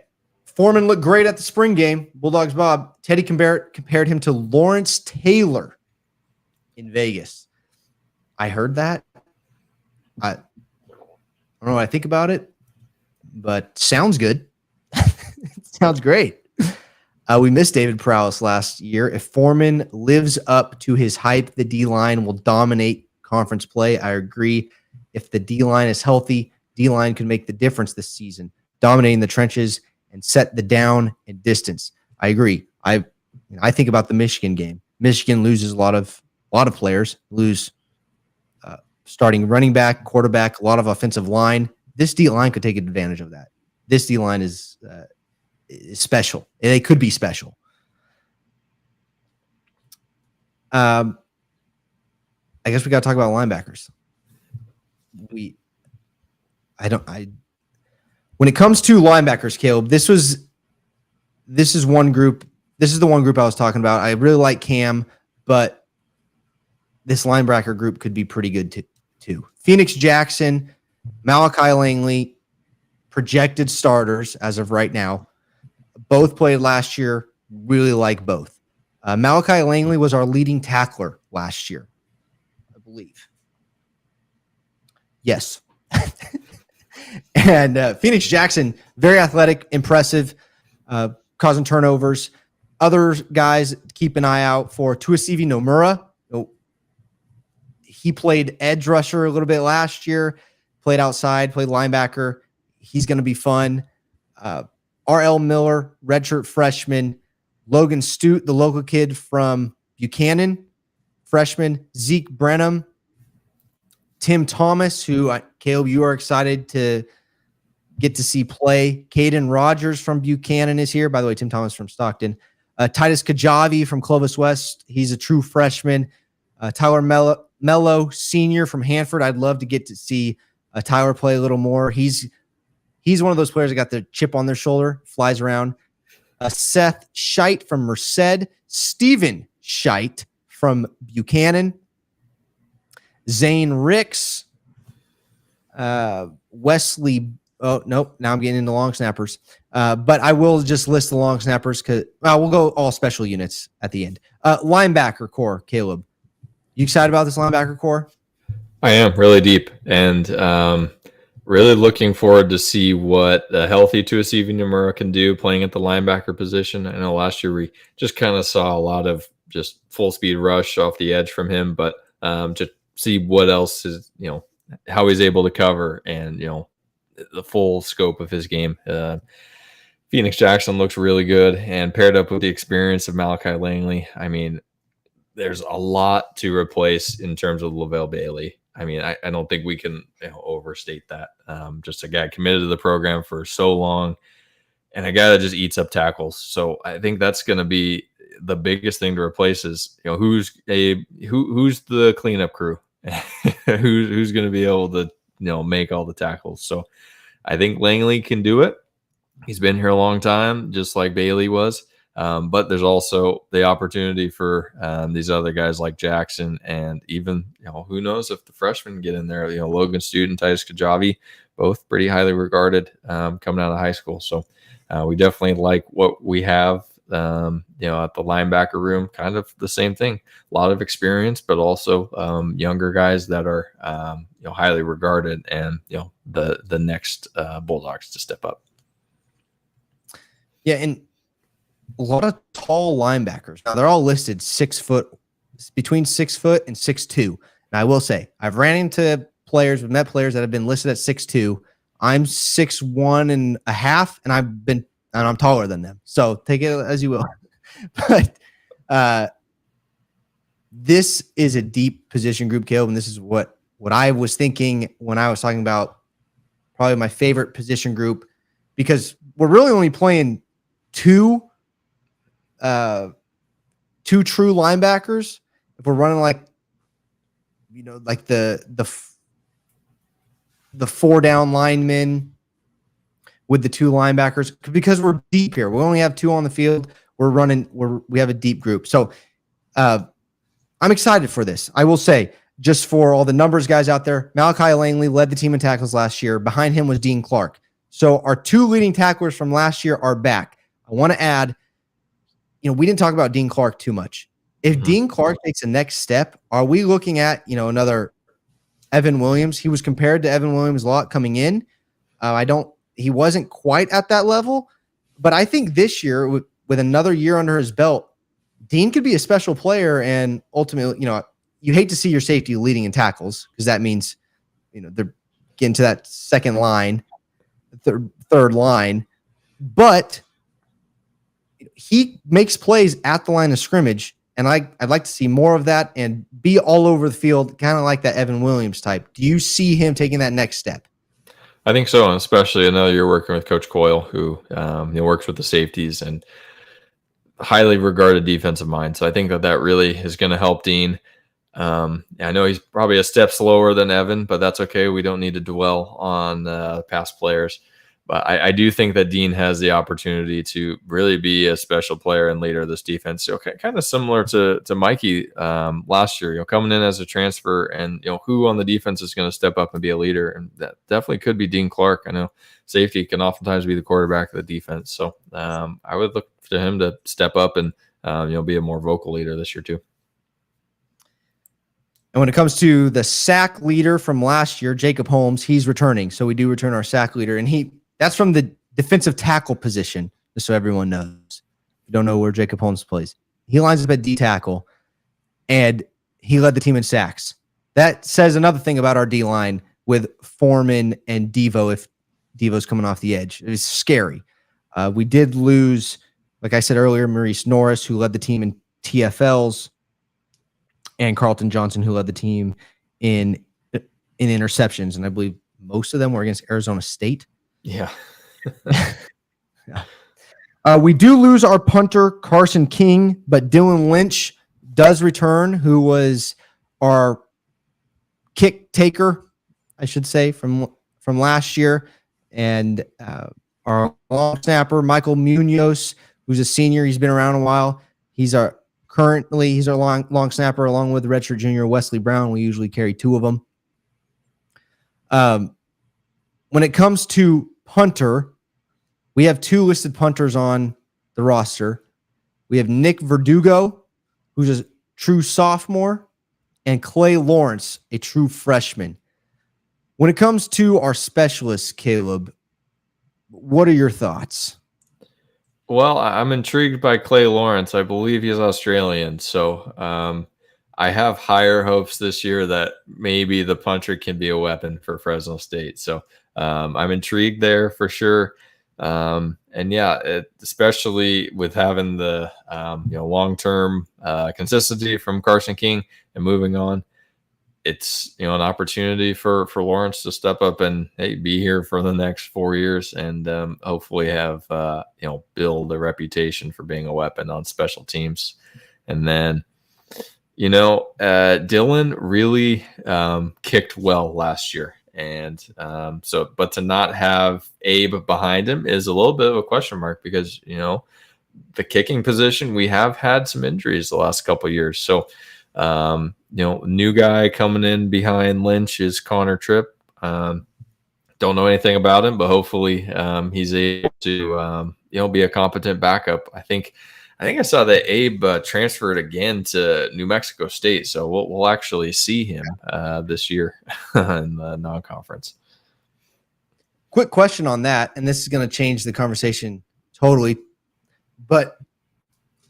Foreman looked great at the spring game. Bulldogs Bob. Teddy compared him to Lawrence Taylor in Vegas. I heard that. I don't know what I think about it, but sounds good. Sounds great. We missed David Prowse last year. If Foreman lives up to his hype, the D-line will dominate conference play. I agree. If the D-line is healthy, D-line could make the difference this season, dominating the trenches and set the down and distance. I agree. I think about the Michigan game. Michigan loses a lot of players, lose starting running back, quarterback, a lot of offensive line. This D-line could take advantage of that. This D-line is special. They could be special. I guess we got to talk about linebackers. When it comes to linebackers, Caleb, this is one group. This is the one group I was talking about. I really like Cam, but this linebacker group could be pretty good too. Phoenix Jackson, Malachi Langley, projected starters as of right now. Both played last year. Really like both. Malachi Langley was our leading tackler last year, I believe. Yes. And Phoenix Jackson, very athletic, impressive, causing turnovers. Other guys, keep an eye out for Tuasivi Nomura. He played edge rusher a little bit last year, played outside, played linebacker. He's going to be fun. R.L. Miller, redshirt freshman. Logan Stute, the local kid from Buchanan, freshman. Zeke Brenham. Tim Thomas, who, Caleb, you are excited to get to see play. Caden Rogers from Buchanan is here. By the way, Tim Thomas from Stockton. Titus Kajavi from Clovis West. He's a true freshman. Tyler Mello, senior from Hanford. I'd love to get to see Tyler play a little more. He's one of those players that got the chip on their shoulder, flies around. Seth Scheit from Merced. Steven Scheit from Buchanan. Zane Ricks. Wesley. Oh, nope. Now I'm getting into long snappers. But I will just list the long snappers because we'll go all special units at the end. Linebacker core, Caleb. You excited about this linebacker core? I am really deep and really looking forward to see what a healthy Tuasivi Nomura can do playing at the linebacker position. I know last year we just kind of saw a lot of just full speed rush off the edge from him, but to see what else is, how he's able to cover and, the full scope of his game. Phoenix Jackson looks really good and paired up with the experience of Malachi Langley. I mean, there's a lot to replace in terms of Lavelle Bailey. I mean, I don't think we can overstate that. Just a guy committed to the program for so long, and a guy that just eats up tackles. So I think that's going to be the biggest thing to replace is, who's the cleanup crew, who's going to be able to make all the tackles. So I think Langley can do it. He's been here a long time, just like Bailey was. But there's also the opportunity for these other guys like Jackson, and even who knows if the freshmen get in there. Logan Student, Titus Kajabi, both pretty highly regarded coming out of high school. So we definitely like what we have. At the linebacker room, kind of the same thing. A lot of experience, but also younger guys that are highly regarded, and the next Bulldogs to step up. Yeah, and a lot of tall linebackers. Now they're all listed 6 foot, between 6 foot and 6'2". Now I will say I've ran into players, met players that have been listed at 6'2". I'm 6'1.5", and I'm taller than them. So take it as you will. But this is a deep position group, Caleb, and this is what I was thinking when I was talking about probably my favorite position group, because we're really only playing two true linebackers. If we're running like the 4 down linemen with the 2 linebackers, because we're deep here. We only have 2 on the field. We have a deep group. So I'm excited for this. I will say, just for all the numbers guys out there, Malachi Langley led the team in tackles last year. Behind him was Dean Clark. So our 2 leading tacklers from last year are back. I want to add, we didn't talk about Dean Clark too much. If Dean Clark takes the next step, are we looking at, another Evan Williams? He was compared to Evan Williams a lot coming in. He wasn't quite at that level, but I think this year, with another year under his belt, Dean could be a special player. And ultimately, you hate to see your safety leading in tackles, because that means, they're getting to that second line, third line, but he makes plays at the line of scrimmage. And I'd like to see more of that and be all over the field, kind of like that Evan Williams type. Do you see him taking that next step? I think so, and especially I know you're working with Coach Coyle, who works with the safeties and highly regarded defensive mind. So I think that really is going to help Dean. I know he's probably a step slower than Evan, but that's okay. We don't need to dwell on past players. But I do think that Dean has the opportunity to really be a special player and leader of this defense. So kind of similar to Mikey last year, coming in as a transfer, and who on the defense is going to step up and be a leader, and that definitely could be Dean Clark. I know safety can oftentimes be the quarterback of the defense, so I would look to him to step up and be a more vocal leader this year too. And when it comes to the sack leader from last year, Jacob Holmes, he's returning. So we do return our sack leader, and that's from the defensive tackle position, just so everyone knows. If you don't know where Jacob Holmes plays, he lines up at D tackle, and he led the team in sacks. That says another thing about our D line with Foreman and Devo. If Devo's coming off the edge, it's scary. We did lose, like I said earlier, Maurice Norris, who led the team in TFLs, and Carlton Johnson, who led the team in interceptions. And I believe most of them were against Arizona State. Yeah. We do lose our punter, Carson King, but Dylan Lynch does return, who was our kick taker, I should say, from last year. And our long snapper, Michael Munoz, who's a senior. He's been around a while. He's our long snapper, along with redshirt junior Wesley Brown. We usually carry 2 of them. When it comes to punter, we have 2 listed punters on the roster. We have Nick Verdugo, who's a true sophomore, and Clay Lawrence, a true freshman. When it comes to our specialists, Caleb, what are your thoughts? Well, I'm intrigued by Clay Lawrence. I believe he's Australian, so I have higher hopes this year that maybe the punter can be a weapon for Fresno State. So I'm intrigued there for sure. And yeah, especially with having the long-term consistency from Carson King and moving on, it's an opportunity for Lawrence to step up and be here for the next 4 years and hopefully have build a reputation for being a weapon on special teams. And then Dylan really kicked well last year. And but to not have Abe behind him is a little bit of a question mark because, the kicking position, we have had some injuries the last couple of years. So, new guy coming in behind Lynch is Connor Tripp. Don't know anything about him, but hopefully he's able to, be a competent backup. I think I saw that Abe transferred again to New Mexico State, so we'll actually see him this year in the non-conference. Quick question on that, and this is going to change the conversation totally, but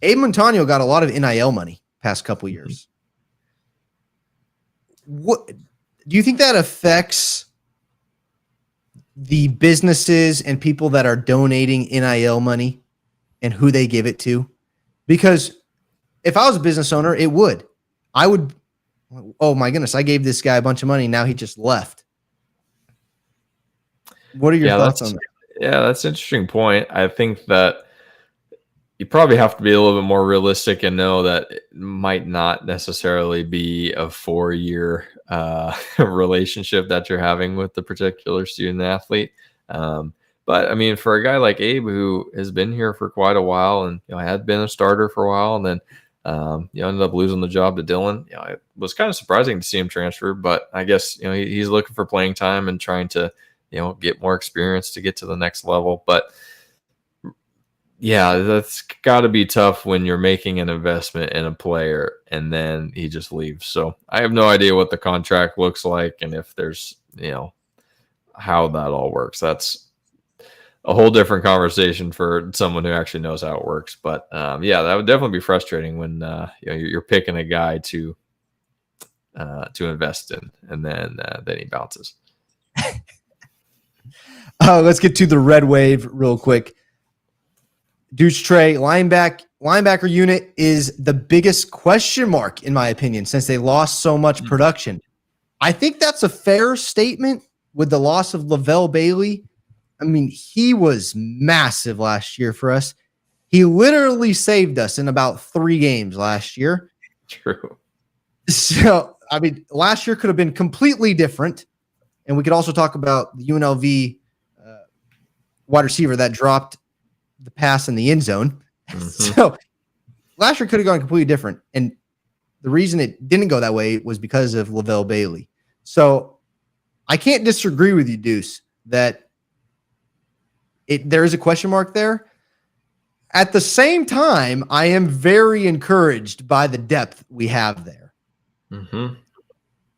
Abe Montano got a lot of NIL money past couple years. What do you think that affects the businesses and people that are donating NIL money and who they give it to? Because if I was a business owner, I would, oh my goodness, I gave this guy a bunch of money. Now he just left. What are your thoughts on that? Yeah, that's an interesting point. I think that you probably have to be a little bit more realistic and know that it might not necessarily be a 4-year relationship that you're having with the particular student athlete. But I mean, for a guy like Abe, who has been here for quite a while and had been a starter for a while, and then ended up losing the job to Dylan. It was kind of surprising to see him transfer, but I guess he's looking for playing time and trying to get more experience to get to the next level. But yeah, that's got to be tough when you're making an investment in a player and then he just leaves. So I have no idea what the contract looks like and if there's how that all works. That's a whole different conversation for someone who actually knows how it works. But yeah, that would definitely be frustrating when you're picking a guy to invest in, and then he bounces. Let's get to the Red Wave real quick. Deuce Trey, linebacker unit is the biggest question mark, in my opinion, since they lost so much production. I think that's a fair statement with the loss of Lavelle Bailey. I mean, he was massive last year for us. He literally saved us in about 3 games last year. True. So, I mean, last year could have been completely different. And we could also talk about the UNLV wide receiver that dropped the pass in the end zone. Mm-hmm. So last year could have gone completely different. And the reason it didn't go that way was because of Lavelle Bailey. So I can't disagree with you, Deuce, that there is a question mark there. At the same time, I am very encouraged by the depth we have there. Mm-hmm.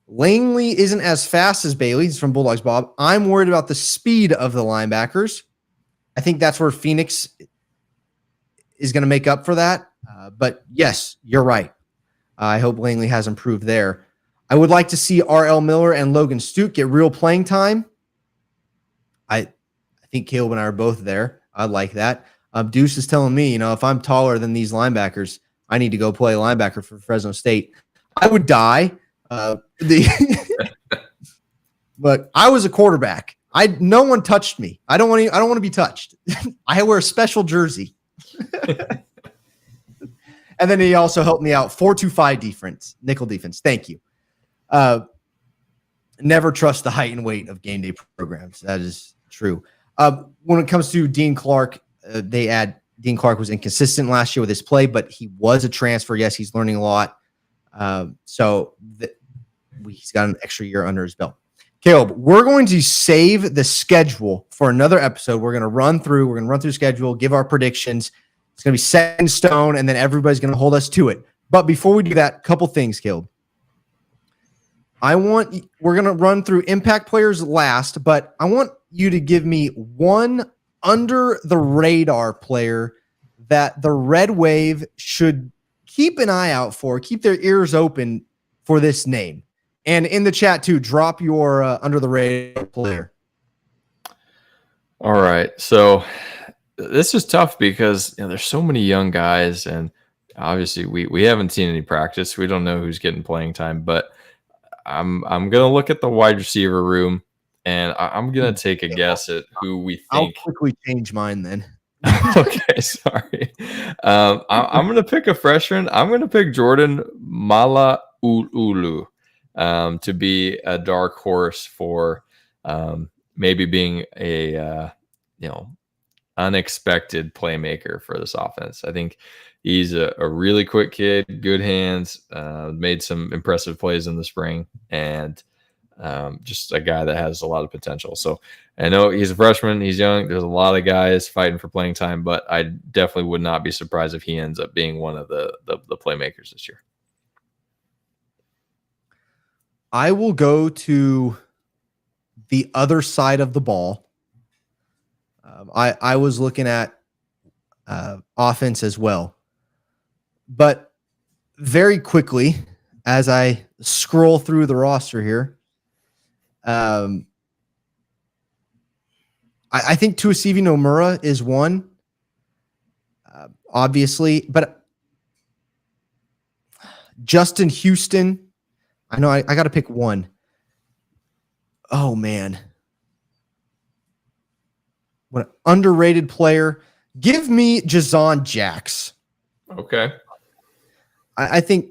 Langley isn't as fast as Bailey. He's from Bulldogs Bob. I'm worried about the speed of the linebackers. I think that's where Phoenix is going to make up for that. But yes, you're right. I hope Langley has improved there. I would like to see R.L. Miller and Logan Stute get real playing time. I think Caleb and I are both there. I like that. Deuce is telling me, if I'm taller than these linebackers, I need to go play linebacker for Fresno State. I would die. Look, I was a quarterback. No one touched me. I don't want to be touched. I wear a special jersey. And then he also helped me out 4-2-5 defense, nickel defense. Thank you. Never trust the height and weight of game day programs. That is true. When it comes to Dean Clark, Dean Clark was inconsistent last year with his play, but he was a transfer. Yes, he's learning a lot. So he's got an extra year under his belt. Caleb, we're going to save the schedule for another episode. We're going to run through the schedule, give our predictions. It's going to be set in stone, and then everybody's going to hold us to it. But before we do that, a couple things, Caleb. We're going to run through impact players last, but I want you to give me one under the radar player that the Red Wave should keep an eye out for, keep their ears open for this name. And in the chat too, drop your under the radar player. All right. So this is tough because there's so many young guys, and obviously we haven't seen any practice. We don't know who's getting playing time, but I'm gonna look at the wide receiver room, and I'm gonna take a guess at who we I'll think. quickly change mine then. Okay, sorry. I'm gonna pick a freshman. I'm gonna pick Jordan Malaulu to be a dark horse for maybe being a unexpected playmaker for this offense. I think he's a really quick kid, good hands, made some impressive plays in the spring, and just a guy that has a lot of potential. So I know he's a freshman, he's young. There's a lot of guys fighting for playing time, but I definitely would not be surprised if he ends up being one of the playmakers this year. I will go to the other side of the ball. I was looking at offense as well, but very quickly as I scroll through the roster here, I think Tuasivi Nomura is one, obviously, but Justin Houston, I know I got to pick one. Oh, man. What an underrated player. Give me Jazon Jacks. Okay. I think,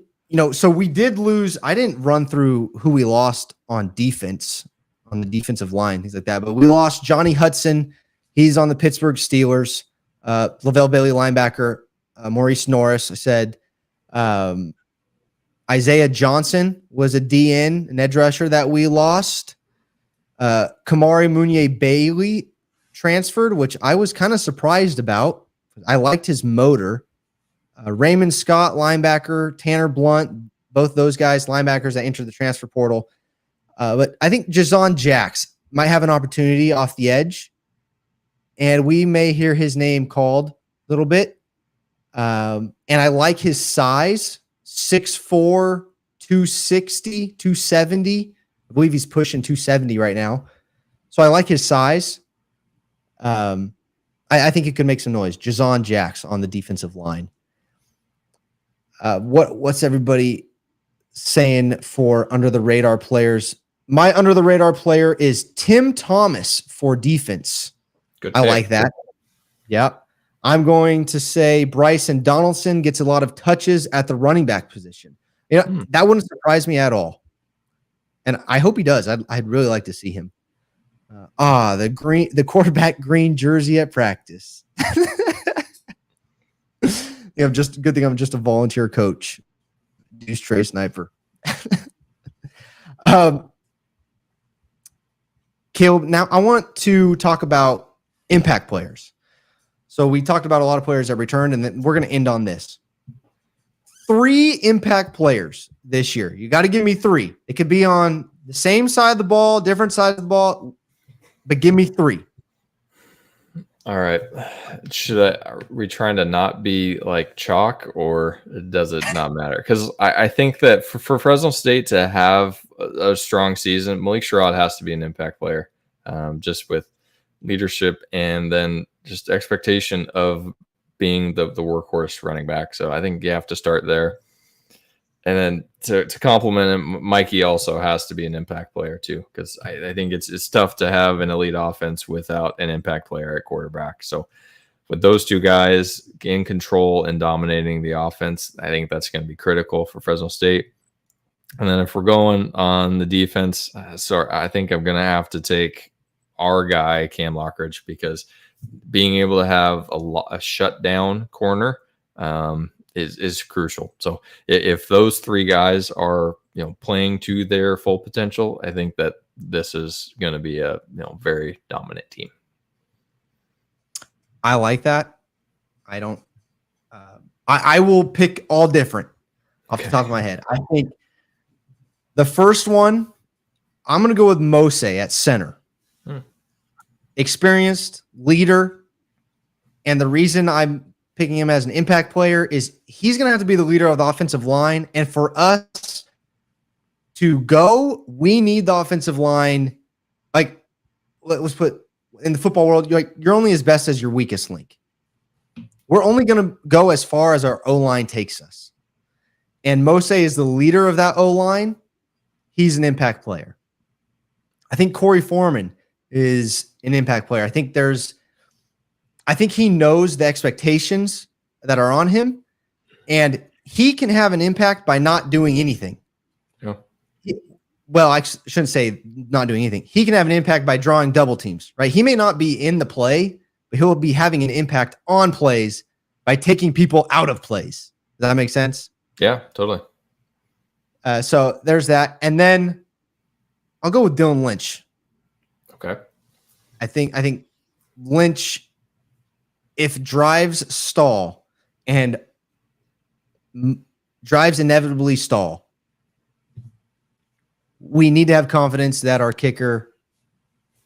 so we did lose. I didn't run through who we lost on defense, on the defensive line, things like that. But we lost Johnny Hudson. He's on the Pittsburgh Steelers. Lavelle Bailey linebacker. Maurice Norris. I said Isaiah Johnson was a DN, an edge rusher that we lost. Kamari Munier Bailey transferred, which I was kind of surprised about. I liked his motor. Raymond Scott, linebacker, Tanner Blunt, both those guys, linebackers that entered the transfer portal. But I think Jazon Jacks might have an opportunity off the edge, and we may hear his name called a little bit. And I like his size, 6'4", 260, 270. I believe he's pushing 270 right now. So I like his size. I think it could make some noise. Jazon Jacks on the defensive line. What's everybody saying for under the radar players? My under the radar player is Tim Thomas for defense. Good I pick. like that. Yeah. I'm going to say Bryson Donaldson gets a lot of touches at the running back position. That wouldn't surprise me at all. And I hope he does. I'd really like to see him. The quarterback green jersey at practice. Good thing I'm just a volunteer coach. Deuce Trey Sniper. Caleb, now I want to talk about impact players. So we talked about a lot of players that returned, and then we're going to end on this. 3 impact players this year. You got to give me 3. It could be on the same side of the ball, different side of the ball, but give me 3. All right. Are we trying to not be like chalk, or does it not matter? Because I think that for Fresno State to have a strong season, Malik Sherrod has to be an impact player, just with leadership and then just expectation of being the workhorse running back. So I think you have to start there. And then to compliment him, Mikey also has to be an impact player too, because I think it's tough to have an elite offense without an impact player at quarterback. So with those 2 guys in control and dominating the offense, I think that's going to be critical for Fresno State. And then if we're going on the defense, I think I'm going to have to take our guy, Cam Lockridge, because being able to have a shutdown corner is crucial. So if those 3 guys are playing to their full potential, I think that this is going to be a very dominant team. I like that. I don't. I will pick all different off the top of my head. I think the first one, I'm going to go with Mose at center. Experienced leader, and the reason I'm picking him as an impact player is he's going to have to be the leader of the offensive line, and for us to go, we need the offensive line. Like, let's put in the football world, you're only as best as your weakest link. We're only going to go as far as our O-line takes us. And Mose is the leader of that O-line. He's an impact player. I think Corey Foreman is an impact player. I think he knows the expectations that are on him, and he can have an impact by not doing anything. Yeah. Well, I shouldn't say not doing anything. He can have an impact by drawing double teams, right? He may not be in the play, but he'll be having an impact on plays by taking people out of plays. Does that make sense? Yeah, totally. So there's that. And then I'll go with Dylan Lynch. Okay. I think Lynch, if drives stall and drives inevitably stall, we need to have confidence that our kicker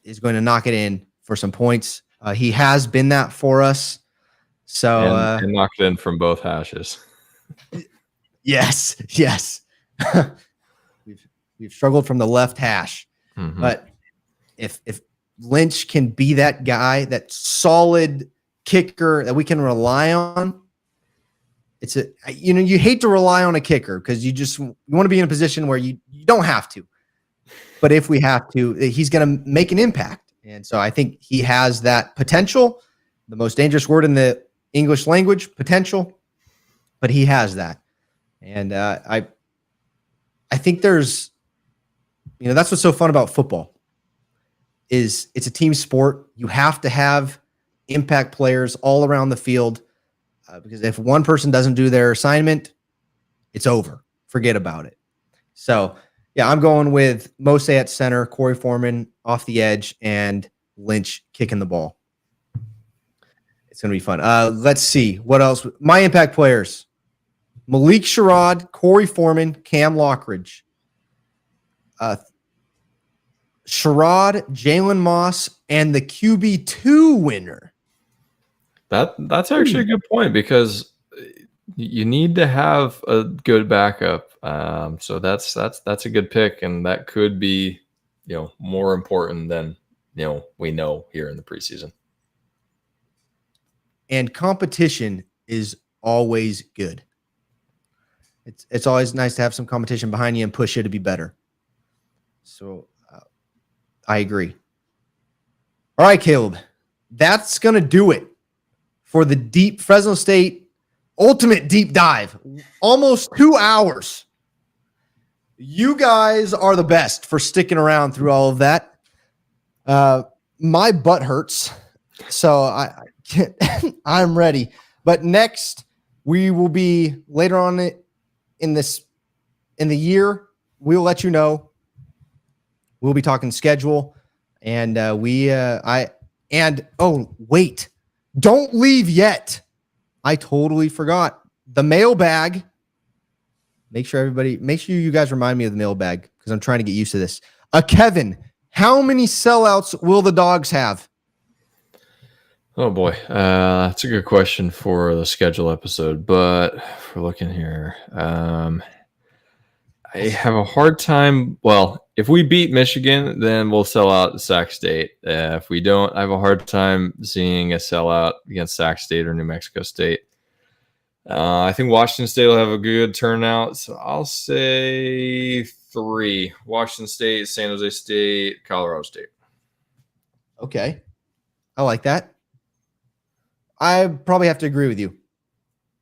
is going to knock it in for some points. He has been that for us. So and knocked it in from both hashes. Yes. We've struggled from the left hash. Mm-hmm. But if Lynch can be that guy, that solid kicker that we can rely on, you hate to rely on a kicker because you want to be in a position where you don't have to. But if we have to, he's going to make an impact. And so I think he has that potential, the most dangerous word in the English language, potential, but he has that. And I think there's, that's what's so fun about football is it's a team sport. You have to have impact players all around the field because if one person doesn't do their assignment, it's over. Forget about it. So, yeah, I'm going with Mose at center, Corey Foreman off the edge, and Lynch kicking the ball. It's going to be fun. Let's see. What else? My impact players. Malik Sherrod, Corey Foreman, Cam Lockridge. Sherrod, Jalen Moss, and the QB2 winner. That's actually a good point because you need to have a good backup. So that's a good pick, and that could be, more important than we know here in the preseason. And competition is always good. It's always nice to have some competition behind you and push you to be better. So I agree. All right, Caleb, that's going to do it for the deep Fresno State ultimate deep dive. Almost 2 hours. You guys are the best for sticking around through all of that. My butt hurts, so I can't, I'm ready. But next, we will be later on in the year. We'll let you know. We'll be talking schedule, and oh wait, don't leave yet. I totally forgot the mailbag. Make sure you guys remind me of the mailbag because I'm trying to get used to this. Kevin, how many sellouts will the Dogs have? Oh boy, that's a good question for the schedule episode. But if we're looking here, I have a hard time. Well, if we beat Michigan, then we'll sell out Sac State. If we don't, I have a hard time seeing a sellout against Sac State or New Mexico State. I think Washington State will have a good turnout. So I'll say 3. Washington State, San Jose State, Colorado State. Okay. I like that. I probably have to agree with you.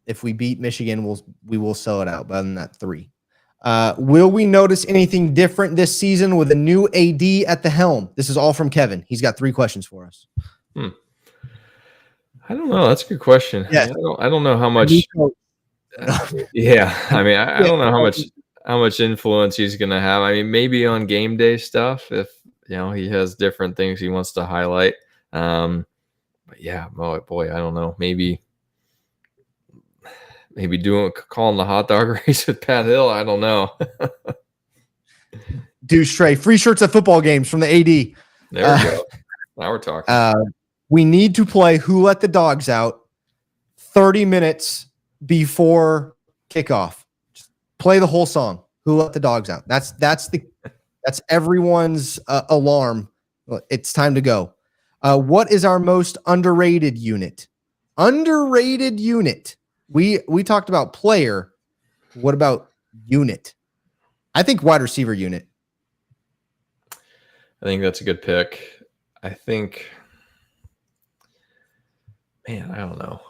If we beat Michigan, we will sell it out. But other than that, 3. Will we notice anything different this season with a new AD at the helm? This is all from Kevin. He's got 3 questions for us. I don't know. That's a good question. Yes. I don't know how much. Yeah, I mean, I don't know how much influence he's going to have. I mean, maybe on game day stuff if he has different things he wants to highlight. But yeah, boy, I don't know. Maybe calling the hot dog race with Pat Hill. I don't know. Do Stray free shirts at football games from the AD. There we go. Now we're talking. We need to play Who Let the Dogs Out 30 minutes before kickoff. Just play the whole song. Who Let the Dogs Out. That's everyone's alarm. It's time to go. What is our most underrated unit? Underrated unit. We talked about player. What about unit? I think wide receiver unit. I think that's a good pick. I think, man, I don't know.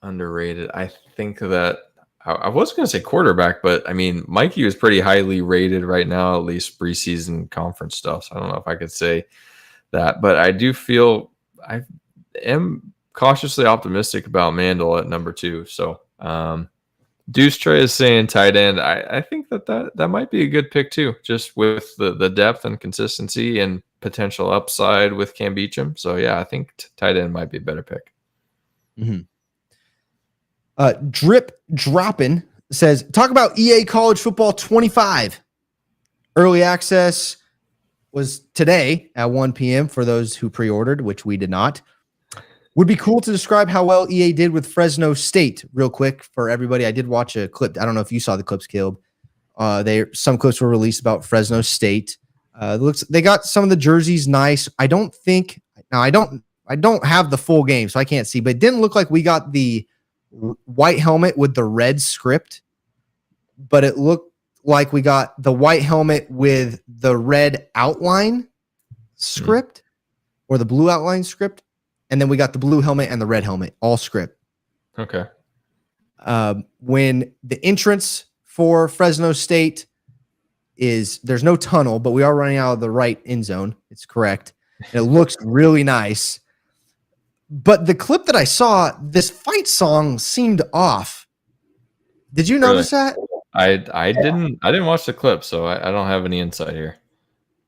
Underrated. I think that I was going to say quarterback, but I mean, Mikey was pretty highly rated right now, at least preseason conference stuff. So I don't know if I could say that, but I do feel I am cautiously optimistic about Mandel at number 2. So, Deuce Trey is saying tight end. I think that might be a good pick too, just with the depth and consistency and potential upside with Cam Beecham. So yeah, I think tight end might be a better pick. Mm-hmm. Drip Droppin says, talk about EA College Football 25. Early access was today at 1 p.m. for those who pre-ordered, which we did not. Would be cool to describe how well EA did with Fresno State real quick for everybody. I did watch a clip. I don't know if you saw the clips, Caleb. Some clips were released about Fresno State. They got some of the jerseys nice. I don't have the full game, so I can't see, but it didn't look like we got the white helmet with the red script, but it looked like we got the white helmet with the red outline script or the blue outline script. And then we got the blue helmet and the red helmet, all script. Okay. When the entrance for Fresno State there's no tunnel, but we are running out of the right end zone. It's correct. And it looks really nice. But the clip that I saw, this fight song seemed off. Did you notice that? I didn't watch the clip, so I don't have any insight here.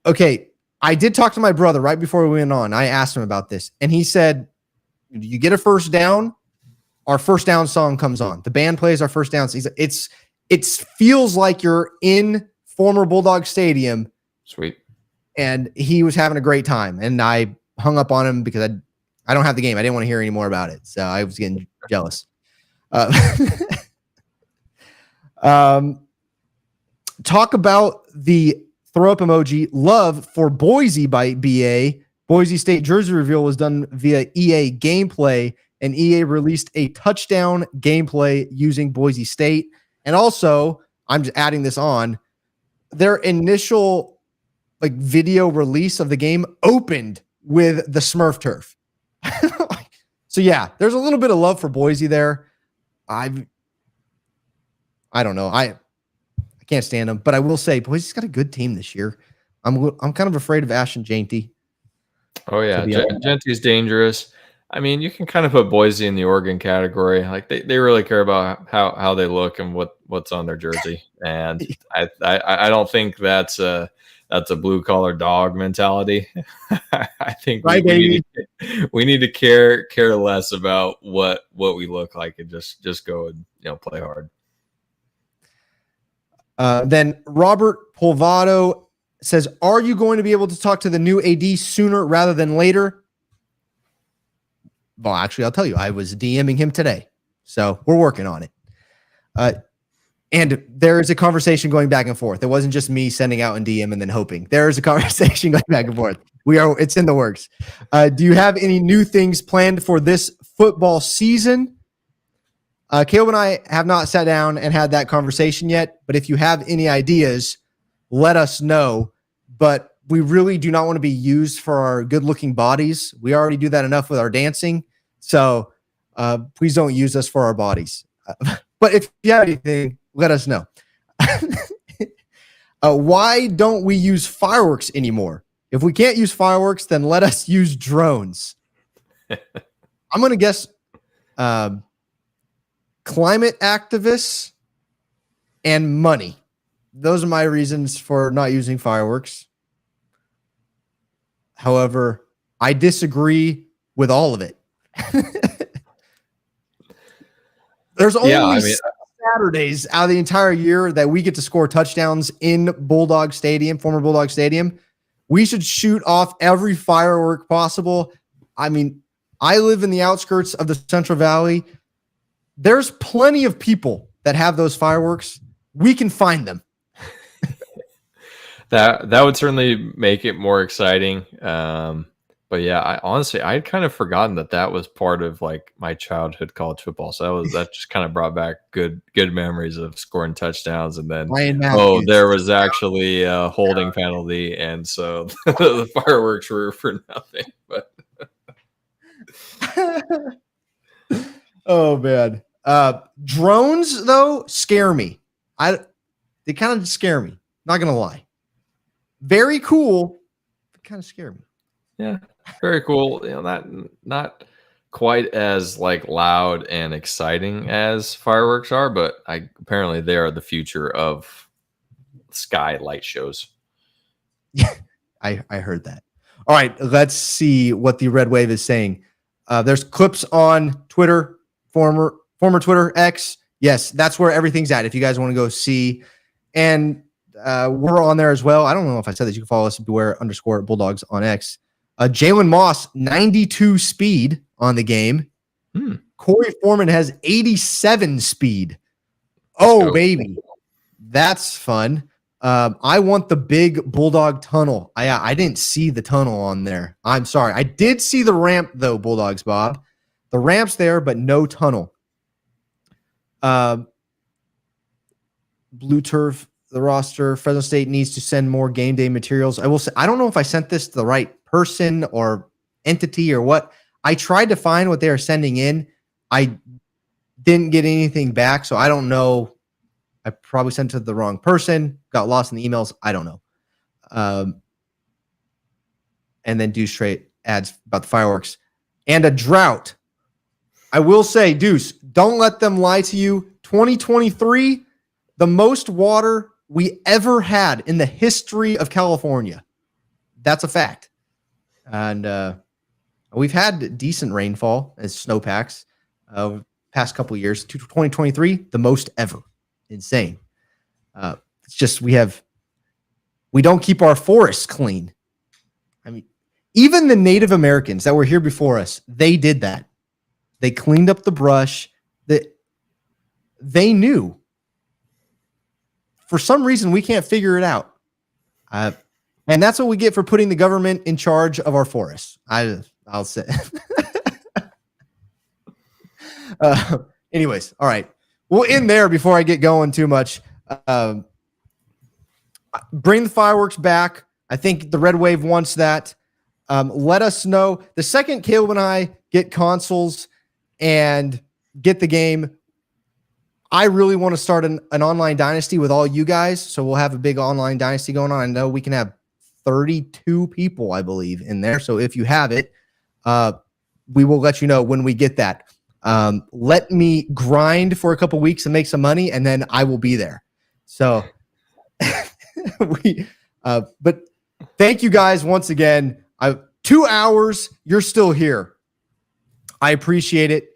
Okay. I did talk to my brother right before we went on. I asked him about this, and he said, you get a first down, our first down song comes on. The band plays our first down. It feels like you're in former Bulldog Stadium. Sweet. And he was having a great time. And I hung up on him because I don't have the game. I didn't want to hear any more about it. So I was getting jealous. Talk about the throw up emoji. Love for Boise by BA. Boise State jersey reveal was done via EA gameplay, and EA released a touchdown gameplay using Boise State. And also, I'm just adding this on, their initial video release of the game opened with the Smurf turf. So yeah, there's a little bit of love for Boise there. I don't know. I can't stand them, but I will say Boise's got a good team this year. I'm kind of afraid of Ashton Jeanty. Oh yeah, Jeanty's dangerous. I mean, you can kind of put Boise in the Oregon category. Like they really care about how they look and what's on their jersey. And I don't think that's a blue collar dog mentality. I think we need to care less about what we look like and just go and play hard. Then Robert Polvado says, are you going to be able to talk to the new AD sooner rather than later? Well, actually, I'll tell you, I was DMing him today. So we're working on it. And there is a conversation going back and forth. It wasn't just me sending out in DM and then hoping. There is a conversation going back and forth. It's in the works. Do you have any new things planned for this football season? Caleb and I have not sat down and had that conversation yet, but if you have any ideas, let us know. But we really do not want to be used for our good-looking bodies. We already do that enough with our dancing. So please don't use us for our bodies. But if you have anything, let us know. Why don't we use fireworks anymore? If we can't use fireworks, then let us use drones. I'm going to guess climate activists and money. Those are my reasons for not using fireworks. However, I disagree with all of it. There's only Saturdays out of the entire year that we get to score touchdowns in Bulldog Stadium, former Bulldog Stadium. We should shoot off every firework possible. I mean, I live in the outskirts of the Central Valley. There's plenty of people that have those fireworks. We can find them. That would certainly make it more exciting. But yeah, I honestly I'd kind of forgotten that was part of like my childhood college football. So that just kind of brought back good memories of scoring touchdowns, and then Ryan oh, Matthews. there was actually a holding penalty, and so the fireworks were for nothing. But Oh man. Drones though scare me. They kind of scare me. Not gonna lie. Very cool, but kind of scare me. yeah, very cool. Not quite as like loud and exciting as fireworks are, but apparently they are the future of sky light shows. I heard that. All right, let's see what the Red Wave is saying. There's clips on Twitter, former Twitter, X. Yes, that's where everything's at. If you guys want to go see, and we're on there as well. I don't know if I said that. You can follow us at beware_Bulldogs on X. Jalen Moss, 92 speed on the game. Corey Foreman has 87 speed. Oh, baby. That's fun. I want the big Bulldog tunnel. I didn't see the tunnel on there. I'm sorry. I did see the ramp, though, Bulldogs, Bob. The ramp's there, but no tunnel. Blue Turf, the roster. Fresno State needs to send more game day materials. I will say, I don't know if I sent this to the right person or entity or what. I tried to find what they are sending in. I didn't get anything back, so I don't know. I probably sent it to the wrong person, got lost in the emails. I don't know. And then Deuce Straight adds about the fireworks and a drought. I will say, Deuce, don't let them lie to you. 2023, the most water we ever had in the history of California. That's a fact. And we've had decent rainfall as snowpacks past couple of years. 2023, the most ever. Insane. It's just we don't keep our forests clean. I mean, even the Native Americans that were here before us, they did that. They cleaned up the brush. They knew. For some reason, we can't figure it out. And that's what we get for putting the government in charge of our forests. I'll say. Anyways, all right. We'll end there before I get going too much. Bring the fireworks back. I think the Red Wave wants that. Let us know. The second Caleb and I get consoles and get the game, I really want to start an online dynasty with all you guys. So we'll have a big online dynasty going on. I know we can have 32 people, I believe, in there. So if you have it, we will let you know when we get that. Let me grind for a couple weeks and make some money, and then I will be there. So but thank you guys once again. 2 hours, you're still here. I appreciate it.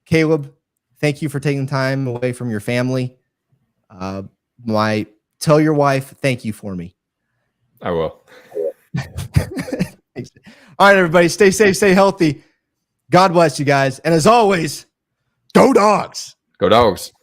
Caleb, thank you for taking time away from your family. Tell your wife, thank you for me. I will. All right, everybody, stay safe, stay healthy. God bless you guys. And as always, go Dogs. Go Dogs.